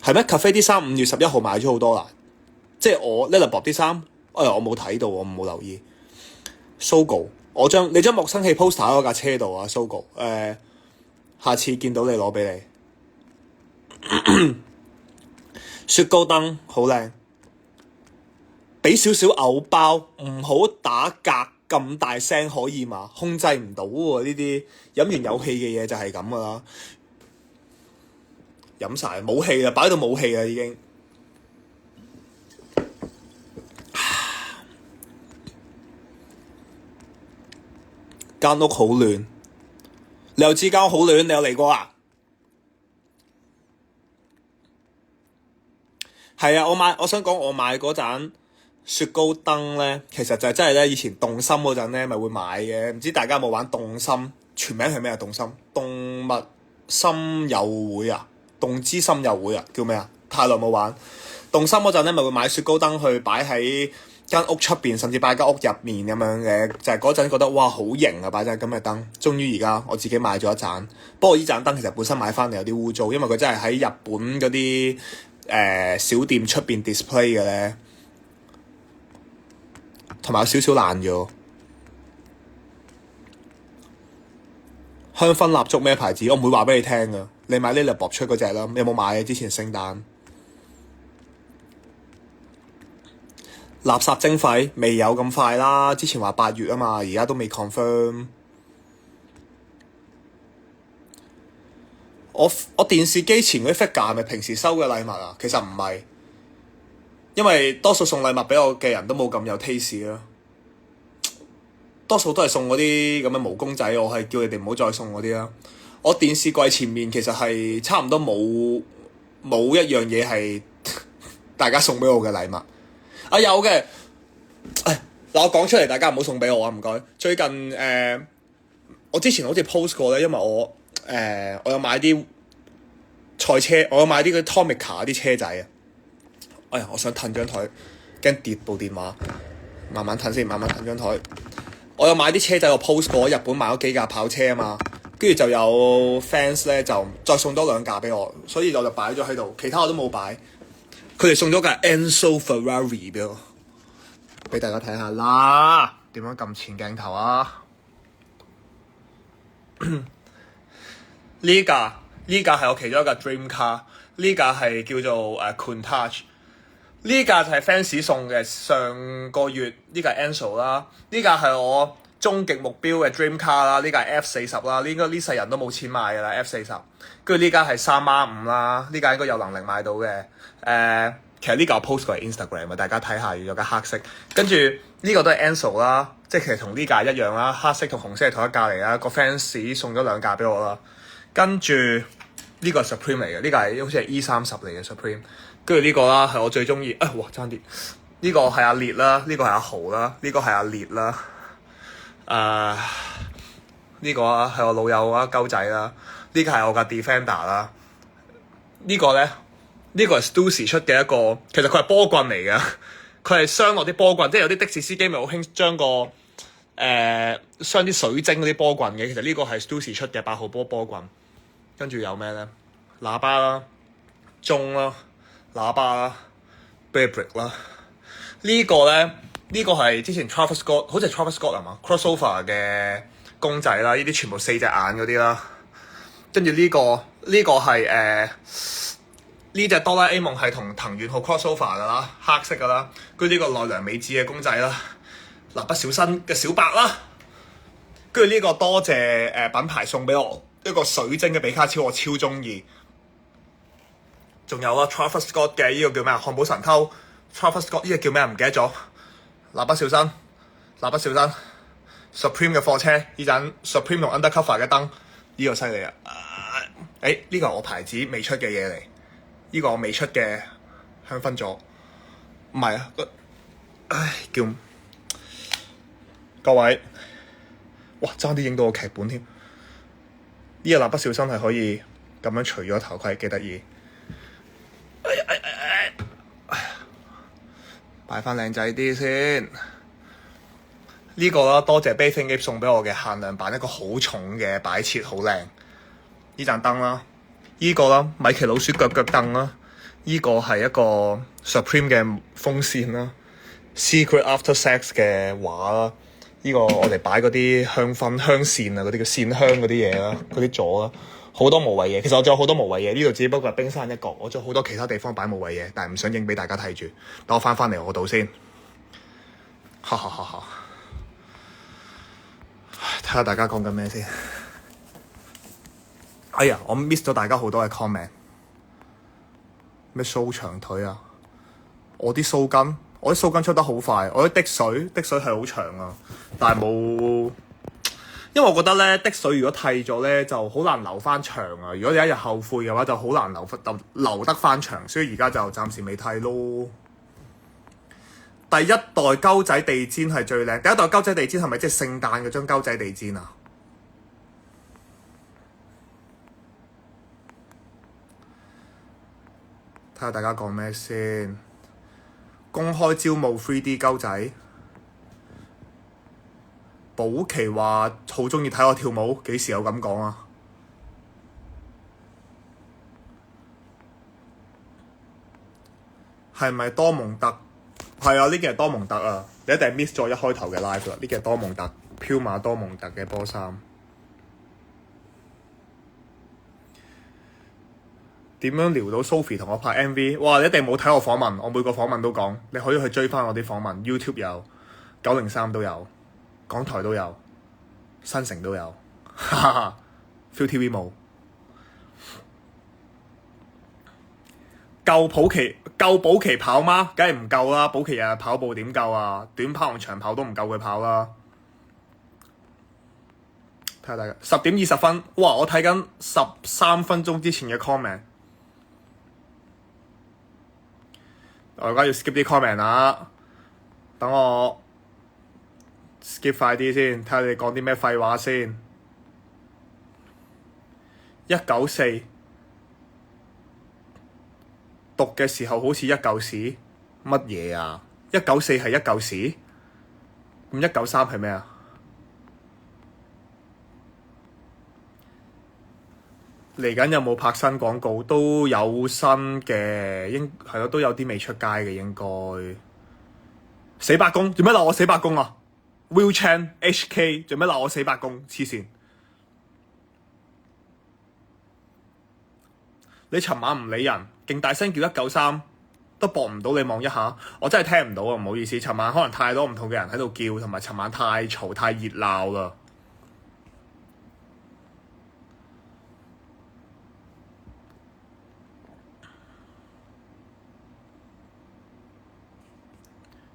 係咩 ？Cafe 啲衫5月11號買咗好多啦，即係我 Lila Bob 啲衫，我冇睇到，我冇留意。Sogo， 你將莫生氣 poster 喺我架車度啊 ，Sogo，下次見到你攞俾你。雪糕燈好靚，俾少少藕包，唔好打格咁大聲可以嘛？控制唔到喎呢啲，飲完有氣嘅嘢就係咁噶啦，飲晒冇氣啦，擺到冇氣啦已經。間屋好亂，你又知間屋好亂，你有嚟過啊？係啊，我想講我買嗰盞雪糕燈咧，其實就係真係咧，以前動心嗰陣咧咪會買嘅，唔知大家有冇玩動心？全名係咩啊？動心動物森友會啊，動之森友會啊，叫咩啊？太耐冇玩動心嗰陣咧，咪會買雪糕燈去擺喺間屋出邊，甚至擺間屋入面咁樣嘅，就係嗰陣覺得哇好型啊！擺盞咁嘅燈，終於而家我自己買咗一盞。不過呢盞燈其實本身買翻嚟有啲污糟，因為佢真係喺日本嗰啲小店出邊 display 嘅咧，同埋有少少爛咗。香薰蠟燭咩牌子？我唔會話俾你聽噶，你買呢粒薄出嗰隻啦。你有冇買啊？之前聖誕垃圾徵費未有咁快啦，之前話8月啊嘛，而家都未 confirm。我電視機前嗰啲 figure 係咪平時收嘅禮物啊？其實唔係，因為多數送禮物俾我嘅人都冇咁有 taste 啦，多數都係送嗰啲咁嘅毛公仔，我係叫你哋唔好再送嗰啲啦。我電視櫃前面其實係差唔多冇一樣嘢係大家送俾我嘅禮物。啊有嘅，嗱我講出嚟，大家唔好送俾我啊，唔該。最近我之前好似 post 過咧，因為我有買啲賽車，我有買啲嗰啲 Tomica 啲車仔啊。哎呀，我想褪張台，驚跌部電話，慢慢褪先，慢慢褪張台。我有買啲車仔，我 post 過日本買咗幾架跑車啊嘛，跟住就有 fans 咧就再送多2架俾我，所以我就擺咗喺度，其他我都冇擺。佢哋送咗架 Enzo Ferrari 俾我，俾大家睇下啦。點樣撳前鏡頭啊？呢架係我其中一架 dream car， 呢架係叫做Countach。呢架就係 fans 送嘅，上個月呢架 Enzo 啦，呢架係我終極目標嘅 dream car 啦，呢架 F40 啦，應該呢世人都冇錢買㗎啦 F40。跟住呢架係3R5啦，呢架應該有能力買到嘅。其實呢個我 post 過係 Instagram 大家睇下，有架黑色。跟住呢個都係 Enzo 啦，即係其實同呢架一樣啦，黑色同紅色係同一架嚟啦。個 fans 送咗2架俾我啦。跟住呢個係 Supreme 嚟嘅，呢個係好似係 E30嚟嘅 Supreme。跟住呢個啦係我最中意，哇爭啲！呢個係阿烈啦，呢個係阿豪啦，呢個係阿烈啦。呢個啊係我老友啊鳩仔啦，呢個係我架 Defender 啦。呢個咧，呢個係 Stussy 出嘅一個，其實佢係波棍嚟嘅，佢係鑲落啲波棍，即係有啲的士司機咪好興將個鑲啲水晶嗰啲波棍嘅，其實呢個係 Stussy 出嘅8號波棍。跟住有咩咧？喇叭啦，鐘啦，喇叭啦 ，Burberry 啦。呢個咧，呢個係之前 Travis Scott， 好似係 Travis Scott 係嘛 crossover 嘅公仔啦，呢啲全部4隻眼嗰啲啦。跟住呢個係呢隻哆啦 A 夢係同藤原浩 crossover 噶啦，黑色噶啦。跟住呢個奈良美智嘅公仔啦，蠟筆小新嘅小白啦。跟住呢個多謝品牌送俾我一個水晶嘅比卡超，我超中意。仲有啊 Travis Scott 嘅呢個叫咩啊？漢堡神偷 Travis Scott 呢個叫咩啊？唔記得咗。蠟筆小新 Supreme 嘅貨車，呢盞 Supreme 同 Undercover 嘅燈，呢個犀利啊！呢個係我牌子未出嘅嘢嚟，呢個我未出嘅香薰座，唔係啊，叫各位，哇爭啲影到個劇本添。呢個蠟筆小新係可以咁樣除咗頭盔，幾得意。擺翻靚仔啲先。呢個啦，多謝 Bathing Ape 送俾我嘅限量版，一個好重嘅擺設，好靚。呢盞燈啦，呢個啦，米奇老鼠腳燈啦，呢個係一個 Supreme 嘅風扇啦 ，Secret After Sex 嘅畫啦，呢個我哋擺嗰啲香薰香線啊，嗰啲叫線香嗰啲嘢啦，嗰啲座啦，好多無謂嘢。其實我仲有好多無謂嘢，呢度只不過係冰山一角，我仲有好多其他地方擺無謂嘢，但係唔想影俾大家睇住。等我翻嚟我度先，哈哈哈哈！睇下大家講緊咩先。哎呀，我 miss 咗大家好多嘅 comment。咩 show 長腿啊？我啲鬚根出得好快，我啲滴水係好長啊，但係冇，因為我覺得咧滴水如果剃咗咧就好難留翻長啊。如果你一日後悔嘅話，就好難留得翻長，所以而家就暫時未剃咯。第一代鳩仔地氈係最靚，第一代鳩仔地氈係咪即係聖誕嗰張鳩仔地氈啊？睇下大家講咩先。公開招募 3D 鳩仔，保琪話好鍾意睇我跳舞，幾時有咁講啊？係咪多蒙特？係啊，呢件係多蒙特啊！你一定 miss 咗一開頭嘅 live 啦。呢件係多蒙特，彪馬多蒙特嘅波衫。點樣聊到 Sophie 同我拍 MV？ 哇！你一定冇睇我訪問，我每個訪問都講，你可以去追翻我啲訪問 ，YouTube 有903都有，港台都有，新城都有，哈哈 ，ViuTV 冇。夠保期跑嗎？梗係唔夠啦！保期日日跑步點夠啊？短跑同長跑都唔夠佢跑啦。睇下大家10:20，哇！我睇緊13分鐘之前嘅 comment。我而家要 skip 啲 comment 啦，等我 skip 快啲先，睇下你哋講啲咩廢話先。194讀嘅時候好似一嚿屎，乜嘢啊？194係一嚿屎，咁193係咩啊？嚟緊有冇拍新廣告？都有新嘅，係咯，都有啲未出街嘅應該。死八公，做咩鬧我死八公啊 ？Will Chan HK 做咩鬧我死八公？黐線！你尋晚唔理人，勁大聲叫193，都駁唔到你望一下，我真係聽唔到啊！唔好意思，尋晚可能太多唔同嘅人喺度叫，同埋尋晚太嘈太熱鬧啦。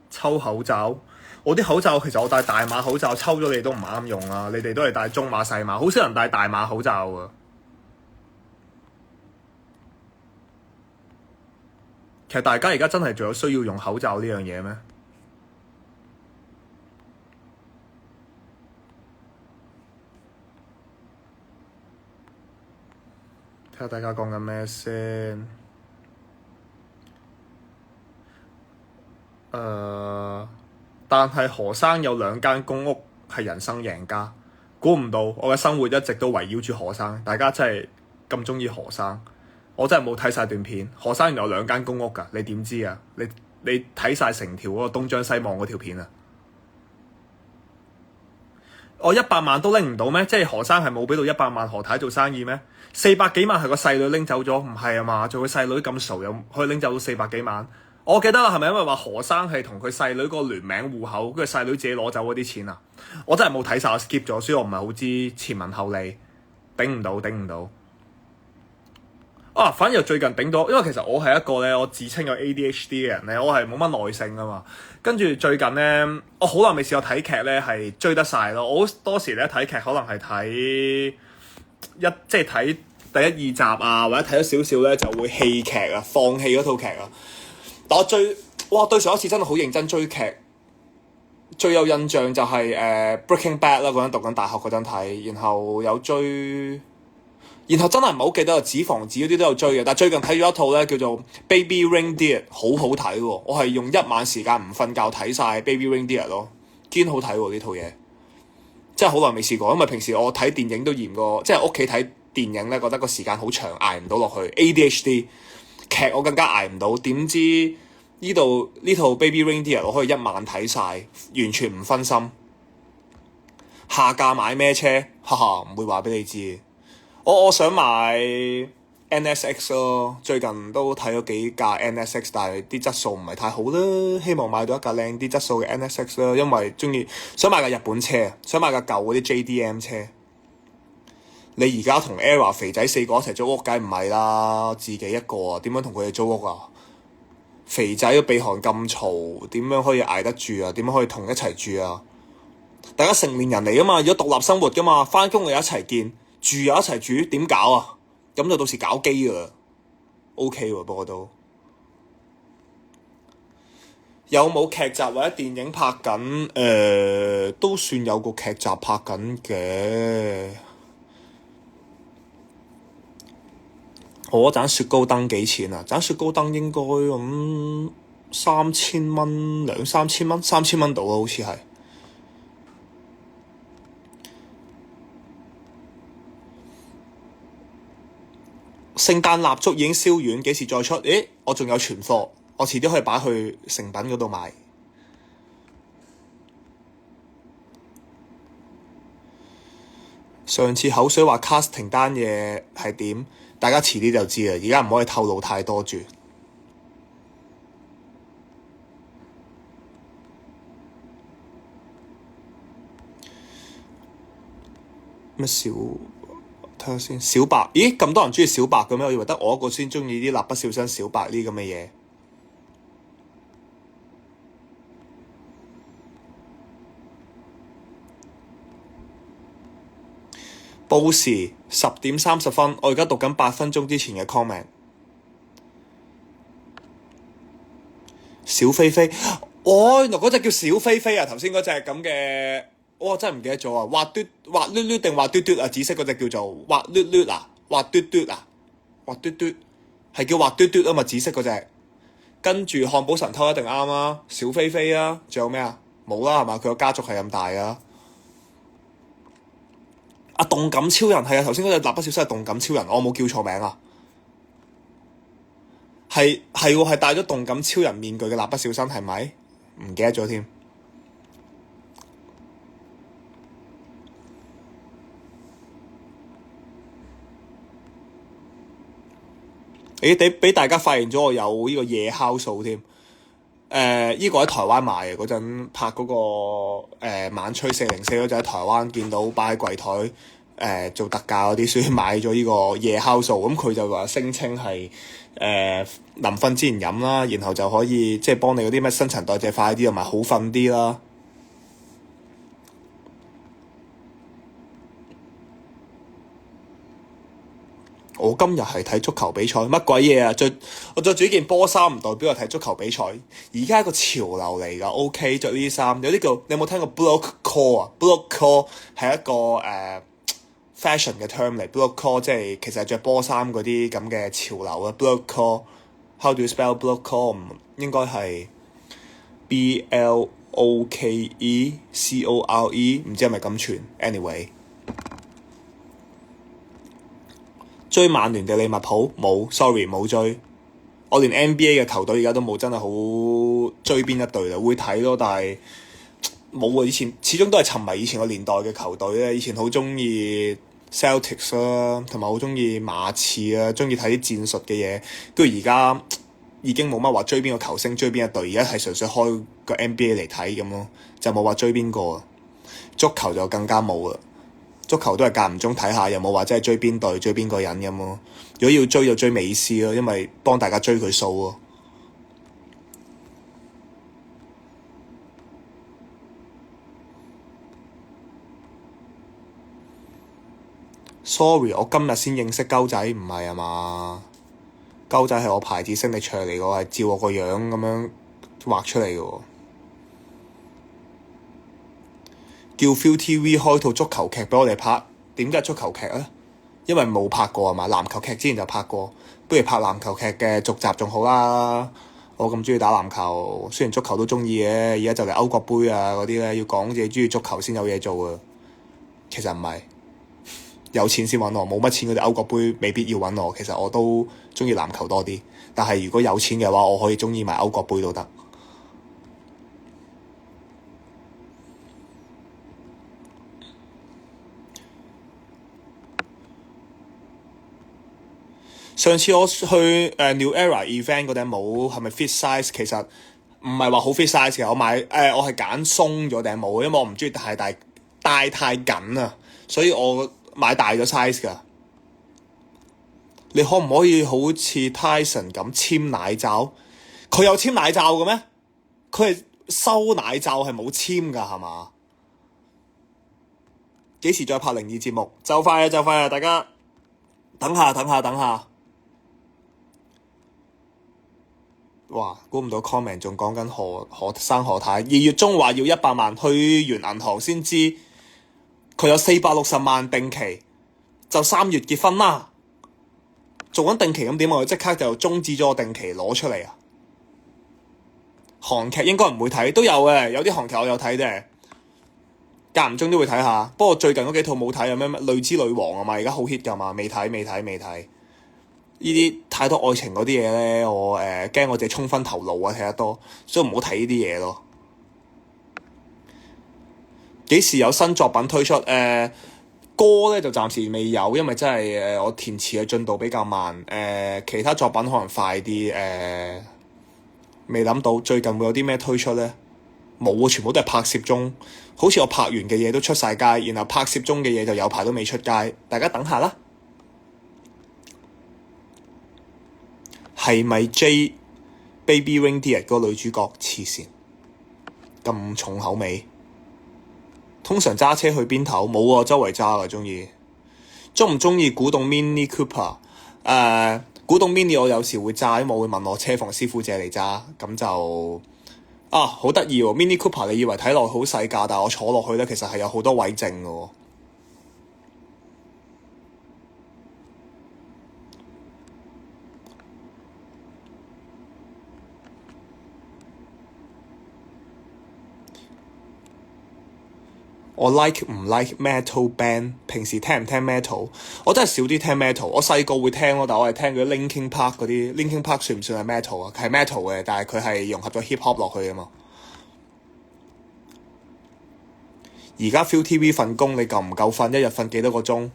抽口罩，我啲口罩其實我戴大碼口罩，抽咗你都唔啱用啊！你哋都係戴中碼細碼，好少人戴大碼口罩啊。其實大家而家真係仲有需要用口罩呢樣嘢咩？睇下大家講緊咩先。但係何生有2間公屋係人生贏家，估唔到我嘅生活一直都圍繞住何生。大家真係咁鍾意何生，我真係冇睇晒段片。何生原來有2間公屋㗎，你點知啊？你睇晒成條嗰個東張西望嗰條片啊？我100萬都拎唔到咩？即係何生係冇俾到100萬何太做生意咩？400幾萬係個細女拎走咗，唔係啊嘛？做佢細女咁傻，又可以拎走到400幾萬？我記得啦，係咪因為話何生係同佢細女個聯名戶口，跟住細女自己攞走嗰啲錢啊？我真係冇睇晒，我 skip 咗，所以我唔係好知前文後理，頂唔到。啊，反而最近頂到，因為其實我係一個咧，我自稱有 ADHD 嘅人咧，我係冇乜耐性啊嘛。跟住最近咧，我好耐未試過睇劇咧，係追得晒咯。我好多時咧睇劇可能係睇即係睇第1、2集啊，或者睇咗少少咧就會棄劇啊，放棄嗰套劇啊。但我對上一次真係好認真追劇，最有印象就係Breaking Bad 啦，嗰陣讀緊大學嗰陣睇，然後有追，然後真係唔係好記得啊，紙房子嗰啲都有追嘅。但係最近睇咗一套咧叫做 Baby Reindeer， 好好睇喎！我係用1晚時間唔瞓覺睇晒 Baby Reindeer 咯，堅好睇喎呢套嘢，真係好耐未試過。因為平時我睇電影都嫌過，即係屋企睇電影咧覺得個時間好長，捱唔到落去。ADHD 劇我更加捱唔到，點知呢套 Baby Reindeer 我可以1晚睇晒，完全唔分心。下架買咩車？哈哈，唔會話俾你知。我想買 NSX 咯，最近都睇咗幾架 NSX，但係啲質素唔係太好啦。希望買到一架靚啲質素嘅 NSX 啦，因為想買架日本車，想買架舊嗰啲 JDM 車。你而家同 ERA 肥仔4個一齊租屋，梗係唔係啦，自己一個啊，點樣同佢哋租屋啊？肥仔個鼻鼾咁嘈，點樣可以捱得住啊？點樣可以同一齊住啊？大家成年人嚟噶嘛，如果獨立生活噶嘛，返工又一齊見，住又一齊住，點搞啊？咁就到時搞基噶啦。OK 喎，不過都有冇劇集或者電影拍緊？都算有個劇集拍緊嘅。我嗰盞雪糕燈幾錢啊？盞雪糕燈應該咁3000蚊，兩三千蚊，3000蚊到啊，好似係。聖誕蠟燭已經燒完，幾時再出？咦，我仲有存貨，我遲啲可以擺去誠品嗰度賣。上次口水話 casting 單嘢係點？大家遲啲就知啦，而家唔可以透露太多住。咩小？睇下先，小白？咦，咁多人中意小白嘅咩？我以為得我一個先中意啲蠟筆小新小白呢咁嘅嘢。報時10:30，我而家讀緊8分鐘之前嘅 comment。小飛飛，原來嗰隻叫小飛飛啊！頭先嗰隻咁嘅，真係唔記得咗啊！滑捋捋定滑嘟嘟啊？紫色嗰隻叫做滑捋捋啊，滑嘟嘟啊，滑嘟嘟係叫滑嘟嘟啊嘛！紫色嗰隻，跟住漢堡神偷一定啱啊！小飛飛啊，仲有咩啊？冇啦係嘛？佢個家族係咁大啊！動感超人係啊，頭先嗰隻蠟筆小新係動感超人，我冇叫錯名啊！係戴咗動感超人面具嘅蠟筆小新係咪？唔記得咗添。俾大家發現咗我有呢個夜酵素添。呢個喺台灣買嘅嗰陣拍嗰個晚吹404嗰陣喺台灣見到擺喺櫃台做特價嗰啲，所以買咗呢個夜酵素。咁佢就話聲稱係臨瞓之前飲啦，然後就可以即係幫你嗰啲咩新陳代謝快啲，同埋好瞓啲啦。我今日係睇足球比賽，乜鬼嘢啊？我着住呢件波衫唔代表我睇足球比賽。而家係個潮流嚟㗎，OK，着呢啲衫有啲叫，你有冇聽過 block call 啊？block call 係一個fashion 嘅 term 嚟。block call 即係其實係着波衫嗰啲咁嘅潮流啊。block call，how do you spell block call？應該係 BLOKECORE，唔知係咪咁串 ？Anyway。追曼聯嘅利物浦冇 ，sorry 冇追。我連 NBA 嘅球隊而家都冇，真係好追邊一隊啦。會睇咯，但係冇啊。以前始終都係沉迷以前個年代嘅球隊咧。以前好中意 Celtics 啦，同埋好中意馬刺啊，中意睇啲戰術嘅嘢。跟住而家已經冇乜話追邊個球星，追邊一隊。而家係純粹開個 NBA 嚟睇咁咯，就冇話追邊個。足球就更加冇啦。足球都係間唔中睇下，又冇話真係追邊隊追邊個人咁咯。如果要追就追美斯咯，因為幫大家追佢數咯。Sorry，我今日先認識鳩仔，唔係啊嘛？鳩仔係我牌子聲力唱嚟嘅，係照我個樣咁樣畫出嚟嘅喎。叫 ViuTV 開套足球劇俾我哋拍，點解足球劇啊？因為冇拍過啊嘛，籃球劇之前就拍過，不如拍籃球劇嘅續集仲好啦。我咁中意打籃球，雖然足球都中意嘅，而家就嚟歐國杯啊嗰啲咧，要講自己中意足球先有嘢做啊。其實唔係，有錢先揾我，冇乜錢嗰啲歐國杯未必要揾我。其實我都中意籃球多啲，但係如果有錢嘅話，我可以中意埋歐國杯都得。上次我去New Era event 嗰頂帽係咪 fit size？其實唔係話好 fit size 嘅，我係揀鬆咗頂帽，因為我唔中意太大戴太緊啊，所以我買大咗 size 㗎。你可唔可以好似 Tyson 咁簽奶罩？佢有簽奶罩嘅咩？佢係收奶罩係冇簽㗎係嘛？幾時再拍靈異節目？就快啦！大家等下。哇！估唔到 comment 仲講緊何生何太，2月中話要100萬，去完銀行先知佢有460萬定期，就3月結婚啦。做緊定期咁點啊？我即刻就終止咗個定期攞出嚟啊！韓劇應該唔會睇，都有嘅，有啲韓劇我有睇啫，間唔中都會睇下。不過最近嗰幾套冇睇啊，咩淚之女王啊嘛，而家好 hit 㗎嘛，未睇。呢啲太多愛情嗰啲嘢咧，我驚我自己衝昏頭腦啊，睇得多，所以唔好睇呢啲嘢咯。幾時有新作品推出？歌咧就暫時未有，因為真係我填詞嘅進度比較慢。其他作品可能快啲。未諗到最近會有啲咩推出咧？冇啊，全部都係拍攝中。好似我拍完嘅嘢都出晒街，然後拍攝中嘅嘢就有排都未出街，大家等下啦。係咪 J Baby Reindeer 嗰個女主角黐線咁重口味？通常揸車去邊頭？冇啊，周圍揸㗎，鍾意。鍾唔鍾意古董 Mini Cooper？古董 Mini 我有時會揸，因為我會問我車房師傅借嚟揸，咁就好得意喎。Mini Cooper 你以為睇落好細架，但係我坐落去咧，其實係有好多位剩嘅喎。我 like 唔 like metal band？ 平時聽唔聽 metal？ 我真係少啲聽 metal。我細個會聽咯，但係我係聽嗰啲 Linkin Park 嗰啲。Linkin Park 算唔算係 metal 啊？係 metal 嘅，但係佢係融合咗 hip hop 落去啊嘛。而家 ViuTV 份工你夠唔夠瞓？一日瞓幾多個鐘？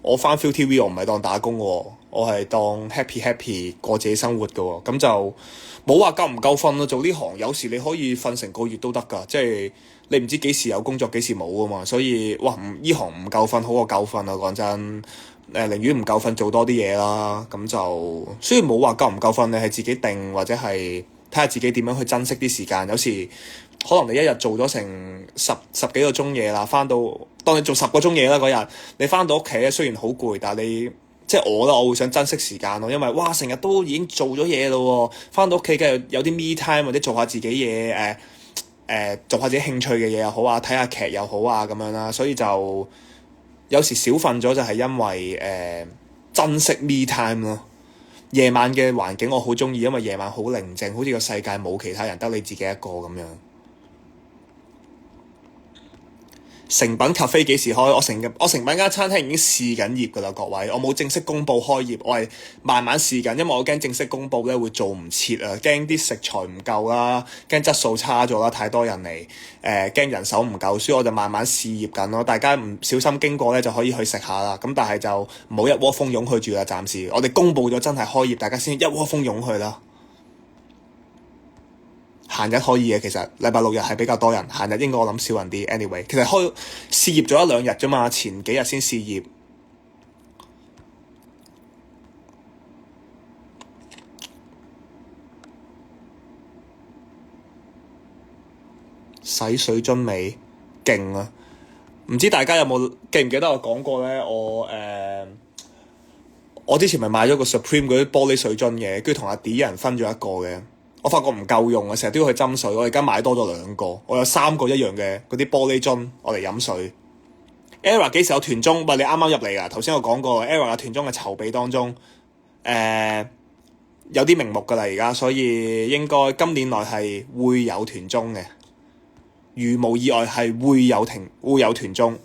我返 ViuTV 我唔係當打工喎，我係當 happy 過自己生活嘅喎。咁就冇話夠唔夠瞓咯。做呢行有時你可以瞓成個月都得㗎，即係你唔知幾時有工作幾時冇啊嘛。所以呢行唔夠瞓好過夠瞓啊！講真，寧願唔夠瞓做多啲嘢啦。咁就雖然冇話夠唔夠瞓，你係自己定或者係睇下自己點樣去珍惜啲時間。有時可能你一日做咗成十幾個鐘嘢啦，翻到當你做10個鐘嘢啦嗰日，你翻到屋企咧，雖然好攰，但係你即係我啦，我會想珍惜時間咯，因為成日都已經做咗嘢咯，翻到屋企梗係有啲 me time 或者做下自己嘢，做下自己興趣嘅嘢又好啊，睇下劇又好啊咁樣啦，所以就有時少瞓咗就係因為珍惜 me time 咯。夜晚嘅環境我好中意，因為夜晚好寧靜，好似個世界冇其他人，得你自己一個咁樣。誠品 cafe 幾時開？我誠品間餐廳已經試緊業㗎啦，各位。我冇正式公佈開業，我係慢慢試緊，因為我驚正式公佈咧會做唔切啊，驚啲食材唔夠啦，驚質素差咗啦，太多人嚟，驚人手唔夠，所以我就慢慢試業緊咯。大家唔小心經過咧就可以去食下啦。咁但係就唔好一窩蜂湧去住啦，暫時。我哋公佈咗真係開業，大家先一窩蜂湧去啦。閒日可以嘅，其實禮拜6日係比較多人，閒日應該我諗少人啲。anyway， 其實試業咗1-2日啫嘛，前幾日先試業。洗水樽尾勁啊！唔知大家有冇記唔記得我講過咧？我之前咪買咗個 Supreme 嗰啲玻璃水樽嘅，跟住同阿 D 人分咗一個嘅。我發覺唔夠用啊，成日都要去斟水。我而家買多咗2個，我有3個一樣嘅嗰啲玻璃樽，我嚟飲水。ERROR 幾時有團綜？喂，你啱啱入嚟㗎。頭先我講過 ERROR 嘅團綜嘅籌備當中，有啲名目㗎啦而家，所以應該今年內係會有團綜嘅。如無意外係會有團綜。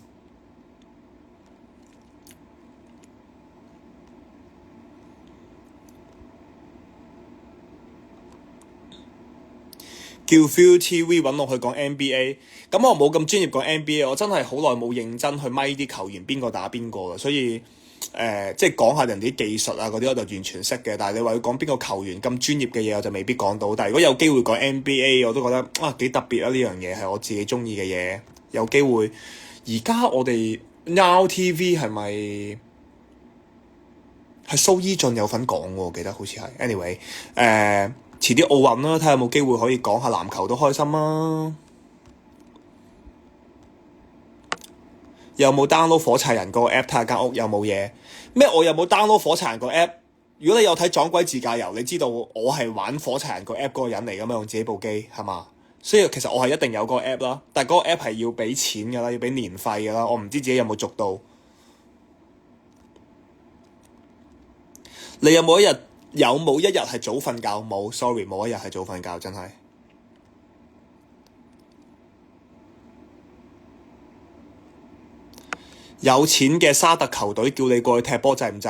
叫 ViuTV 揾我去講 NBA， 咁我冇咁專業講 NBA， 我真係好耐冇認真去咪啲球員邊個打邊個啦，所以即係講下人哋啲技術啊嗰啲，我就完全識嘅。但係你話要講邊個球員咁專業嘅嘢，我就未必講到。但係如果有機會講 NBA，我都覺得幾特別啊！呢樣嘢係我自己中意嘅嘢。有機會，而家我哋 Now TV 係咪係蘇伊俊有份講喎？我記得好似係。Anyway，遲啲奧運啦，睇下有冇機會可以講下籃球都開心啊！有冇 download 火柴人個 app 睇下間屋有冇嘢？咩？我有冇 download 火柴人個 app？如果你有睇撞鬼自駕遊，你知道我係玩火柴人個 app 嗰個人嚟㗎嘛？用自己部機係嘛？所以其實我係一定有個 app 啦，但係嗰個 app 係要俾錢㗎啦，要俾年費㗎啦。我唔知自己有冇續到。你有冇一日係早瞓覺？冇，sorry， 冇一日係早瞓覺，真係。有錢嘅沙特球隊叫你過去踢波，制唔制？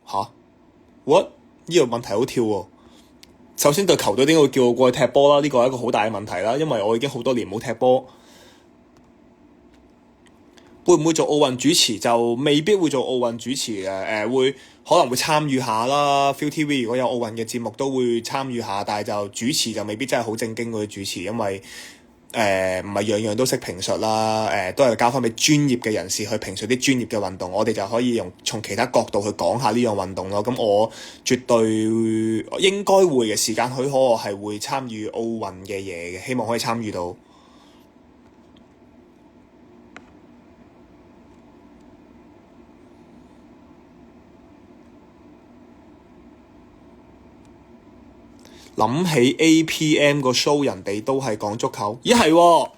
吓 what？ 呢個問題好跳喎。首先對球隊點解會叫我過去踢波啦？呢個係一個好大嘅問題啦，因為我已經好多年冇踢波。會唔會做奧運主持？就未必會做奧運主持嘅。會可能會參與下啦。ViuTV 如果有奧運嘅節目都會參與下，但係就主持就未必真係好正經嗰啲主持，因為唔係樣樣都識評述啦。都係交翻俾專業嘅人士去評述啲專業嘅運動，我哋就可以從其他角度去講下呢樣運動咯。咁我絕對應該會嘅，時間許可，我係會參與奧運嘅嘢嘅，希望可以參與到。諗起 APM 個 show， 人哋都係講足球。咦係喎，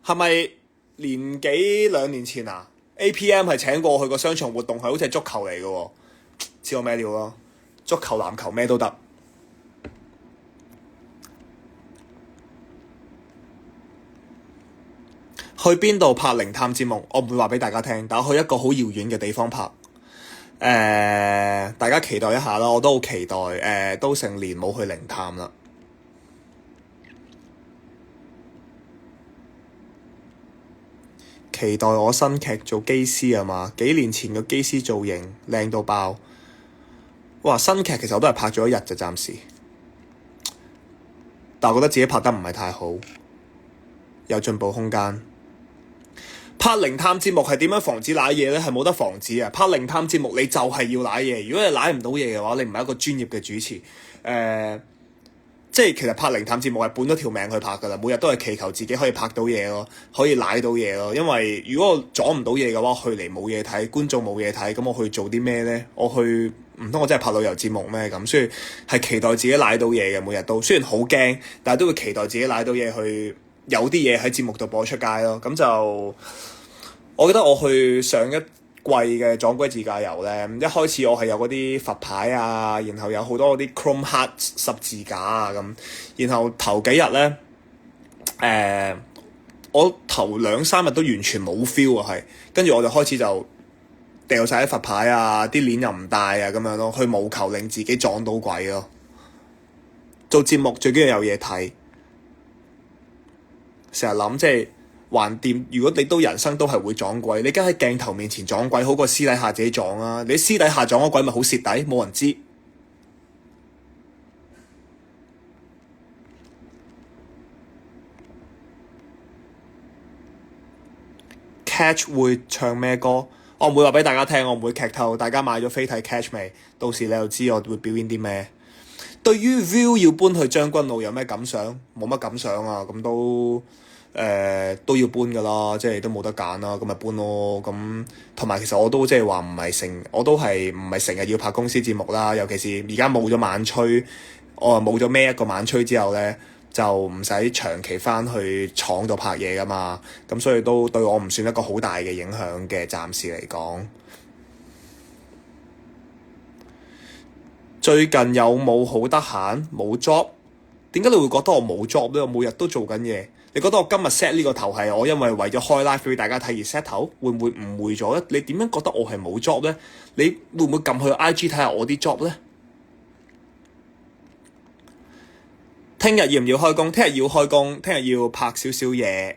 係咪年幾兩年前啊 ？APM 係請過我去個商場活動，係好似係足球嚟嘅喎，知我咩料咯？足球、籃球咩都得。去邊度拍靈探節目？我唔會話俾大家聽，但我去一個好遙遠嘅地方拍。大家期待一下啦，我都好期待。都成年冇去靈探啦。期待我新劇做機師啊嘛，幾年前個機師造型靚到爆。哇！新劇其實我都係拍咗一日就暫時，但我覺得自己拍得唔係太好，有進步空間。拍靈探節目係點樣防止瀨嘢呢？係冇得防止啊！拍靈探節目你就係要瀨嘢，如果你瀨唔到嘢嘅話，你唔係一個專業嘅主持。即係其實拍靈探節目係本咗條命去拍㗎啦，每日都係祈求自己可以拍到嘢咯，可以瀨到嘢咯。因為如果我阻唔到嘢嘅話，去嚟冇嘢睇，觀眾冇嘢睇，咁我去做啲咩呢？我去唔通我真係拍旅遊節目咩？咁所以係期待自己瀨到嘢嘅，每日都雖然好驚，但係都會期待自己瀨到嘢去。有啲嘢喺節目度播出街咯，咁就我記得我去上一季嘅撞鬼自駕遊咧，一開始我係有嗰啲佛牌啊，然後有好多嗰啲 Chrome Heart 十字架啊咁，然後頭幾日咧，我頭2-3日都完全冇 feel 啊，係跟住我就開始就掉晒啲佛牌啊，啲鏈又唔戴啊咁樣咯，去務求令自己撞到鬼咯。做節目最緊要有嘢睇。成日諗即係橫掂，如果你都人生都係會撞鬼，你梗喺鏡頭面前撞鬼好過私底下自己撞啊！你私底下撞嗰鬼咪好蝕底，冇人知。Catch 會唱咩歌？我唔會話俾大家聽，我唔會劇透。大家買咗飛睇 Catch 未？到時你就知我會表演啲咩。對於 Viu 要搬去將軍澳有咩感想？冇乜感想啊，咁都要搬㗎啦，即係都冇得揀啦，咁咪搬咯。咁同埋其實我都即係話我都係唔係成日要拍公司節目啦。尤其是而家冇咗晚吹，我冇咗孭一個晚吹之後咧，就唔使長期翻去廠度拍嘢㗎嘛。咁所以都對我唔算一個好大嘅影響嘅，暫時嚟講。最近有冇好得閒？冇 job？ 點解你會覺得我冇 job 呢？我每日都做緊嘢。你覺得我今日 set 呢個頭係我因為為咗開 live 俾大家睇而 set 頭？會唔會誤會咗呢？你點樣覺得我係冇 job 呢？你會唔會撳去 IG 睇下我啲 job 呢？聽日要唔要開工？聽日要開工，聽日要拍少少嘢。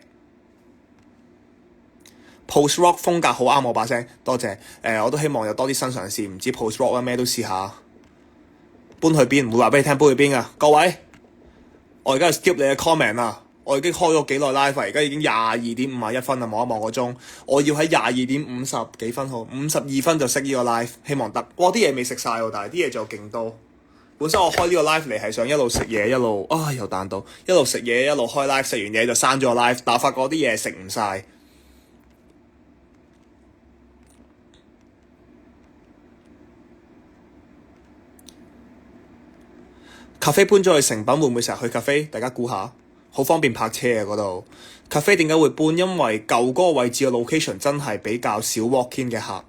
post rock 風格好啱我把聲，多謝。我都希望有多啲新嘗試，唔知 post rock 咩都試下。搬去邊？唔會話俾你聽搬去邊㗎，各位。我而家 skip 你嘅 comment 啦。我已經開咗幾耐 live，而家已經22:51啦，望一望個鐘。我要喺22:50幾分好，52分就熄呢個 live，希望得。哇！啲嘢未食晒喎，但係啲嘢仲有勁多。本身我開呢個 live 嚟係想一路食嘢一路又彈到，一路食嘢一路開 live，食完嘢就刪咗個 live，但我發覺啲嘢食唔晒。咖啡搬咗去誠品，會唔會成日去咖啡？大家估下，好方便泊車啊嗰度。咖啡點解會搬？因為舊嗰個位置嘅 location 真係比較少 walk in 嘅客，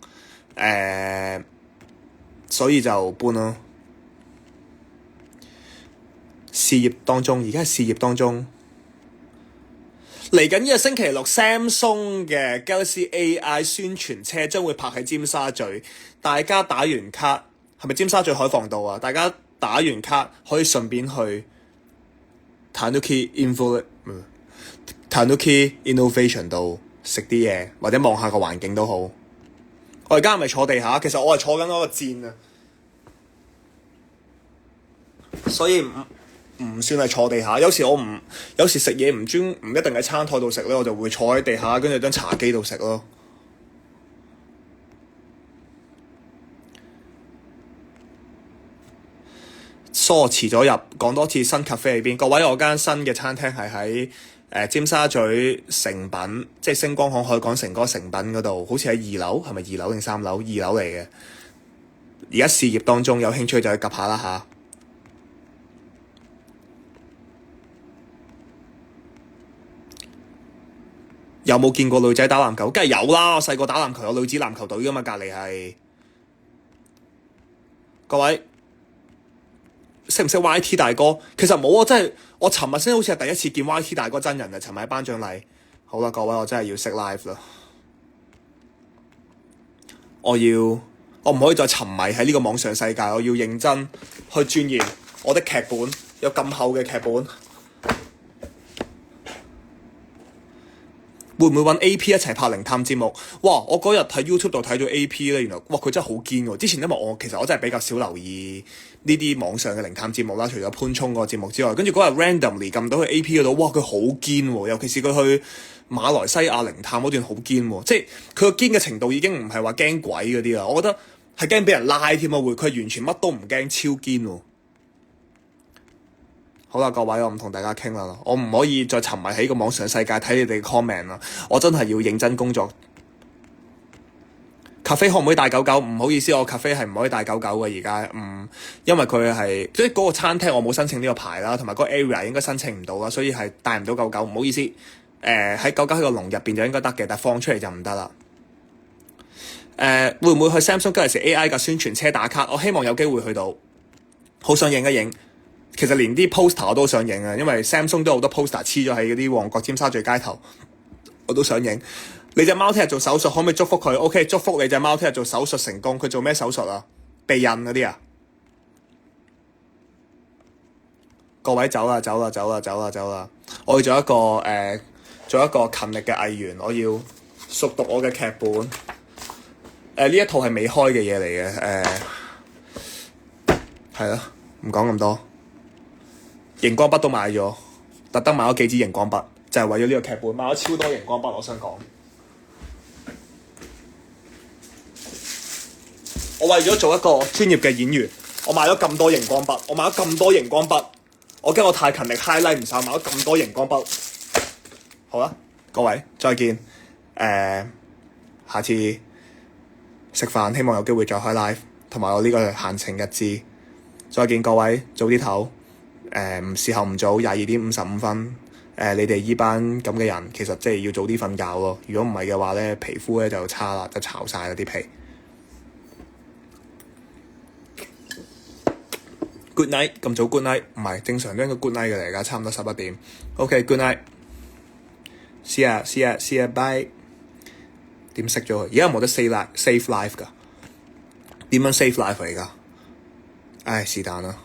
所以就搬咯。事業當中，而家係事業當中。嚟緊呢個星期六 ，Samsung 嘅 Galaxy AI 宣傳車將會泊喺尖沙咀。大家打完卡，係咪尖沙咀海防道啊？大家打完卡可以順便去 Tanuki Innovation 度食啲嘢，或者望下個環境都好。我而家係咪坐地下？其實我係坐緊嗰個墊啊，所以唔算係坐地下。有時食嘢唔一定喺餐台度食咧，我就會坐喺地下，跟住張茶几度食咯。疏遲咗入，講多次新咖啡喺邊？各位，我間新嘅餐廳係喺尖沙咀誠品，即係星光行海港城嗰個誠品嗰度，好似喺2樓，係咪2樓定3樓？2樓嚟嘅。而家事業當中，有興趣就去 𥄫 下啦嚇。有冇見過女仔打籃球？梗係有啦！我細個打籃球有女子籃球隊㗎嘛，隔離係。各位識唔識 YT 大哥？其實冇啊，真係我尋日先好似係第一次見 YT 大哥真人啊！尋日喺頒獎禮。好啦，各位，我真係要熄 live 啦。我唔可以再沉迷喺呢個網上世界，我要認真去鑽研我的劇本，有咁厚嘅劇本。會唔會揾 AP 一齊拍靈探節目？哇！我嗰日喺 YouTube 度睇咗 AP 咧，原來哇佢真係好堅喎。之前因為其實我真係比較少留意呢啲網上嘅靈探節目啦，除咗潘聰個節目之外，跟住嗰日 randomly 撳到去 AP 嗰度，哇佢好堅喎！尤其是佢去馬來西亞靈探嗰段好堅喎，即係佢個堅嘅程度已經唔係話驚鬼嗰啲啦，我覺得係驚俾人拉添啊！佢係完全乜都唔驚，超堅喎。好啦，各位，我唔同大家傾啦，我唔可以再沉迷喺個網上世界睇你哋嘅 comment 啦，我真係要認真工作。咖啡可唔可以帶狗狗？唔好意思，我咖啡係唔可以帶狗狗嘅而家，因為佢係即係嗰個餐廳我冇申請呢個牌啦，同埋嗰個 area 應該申請唔到啦，所以係帶唔到狗狗，唔好意思。喺狗狗喺個籠入邊就應該得嘅，但係放出嚟就唔得啦。會唔會去 Samsung Galaxy AI 嘅宣傳車打卡？我希望有機會去到，好想影一影。其實連啲 poster 我都想影啊，因為 Samsung 都有好多 poster 黐咗喺嗰啲旺角尖沙咀街頭，我都想影。你隻貓聽日做手術，可唔可以祝福佢 ？OK， 祝福你隻貓聽日做手術成功。佢做咩手術啊？避孕嗰啲啊？各位走啦！我要做一個勤力嘅藝員，我要熟讀我嘅劇本。呢一套係未開嘅嘢嚟嘅，係啦，唔講咁多。熒光筆都買咗，特登買咗幾支熒光筆，就係為咗呢個劇本，買咗超多熒光筆。我想講，我為咗做一個專業嘅演員，我買咗咁多熒光筆，我驚我太勤力 highlight 唔晒，買咗咁多熒光筆。好啦，各位再見，下次食飯希望有機會再開 live， 同埋我呢個閒情日誌。再見各位，早啲唞。時候唔早，22:55分。你哋依班咁嘅人，其實即係要早啲瞓覺咯。如果唔係嘅話咧，皮膚咧就差啦，就巢晒嗰啲皮。Good night， 咁早 Good night， 唔係正常都應該 Good night 嘅嚟㗎，差唔多11點。OK，Good night，see ya，bye。點熄咗佢？而家有冇得 save life 㗎？點樣 save life 嚟㗎？唉，是但啦。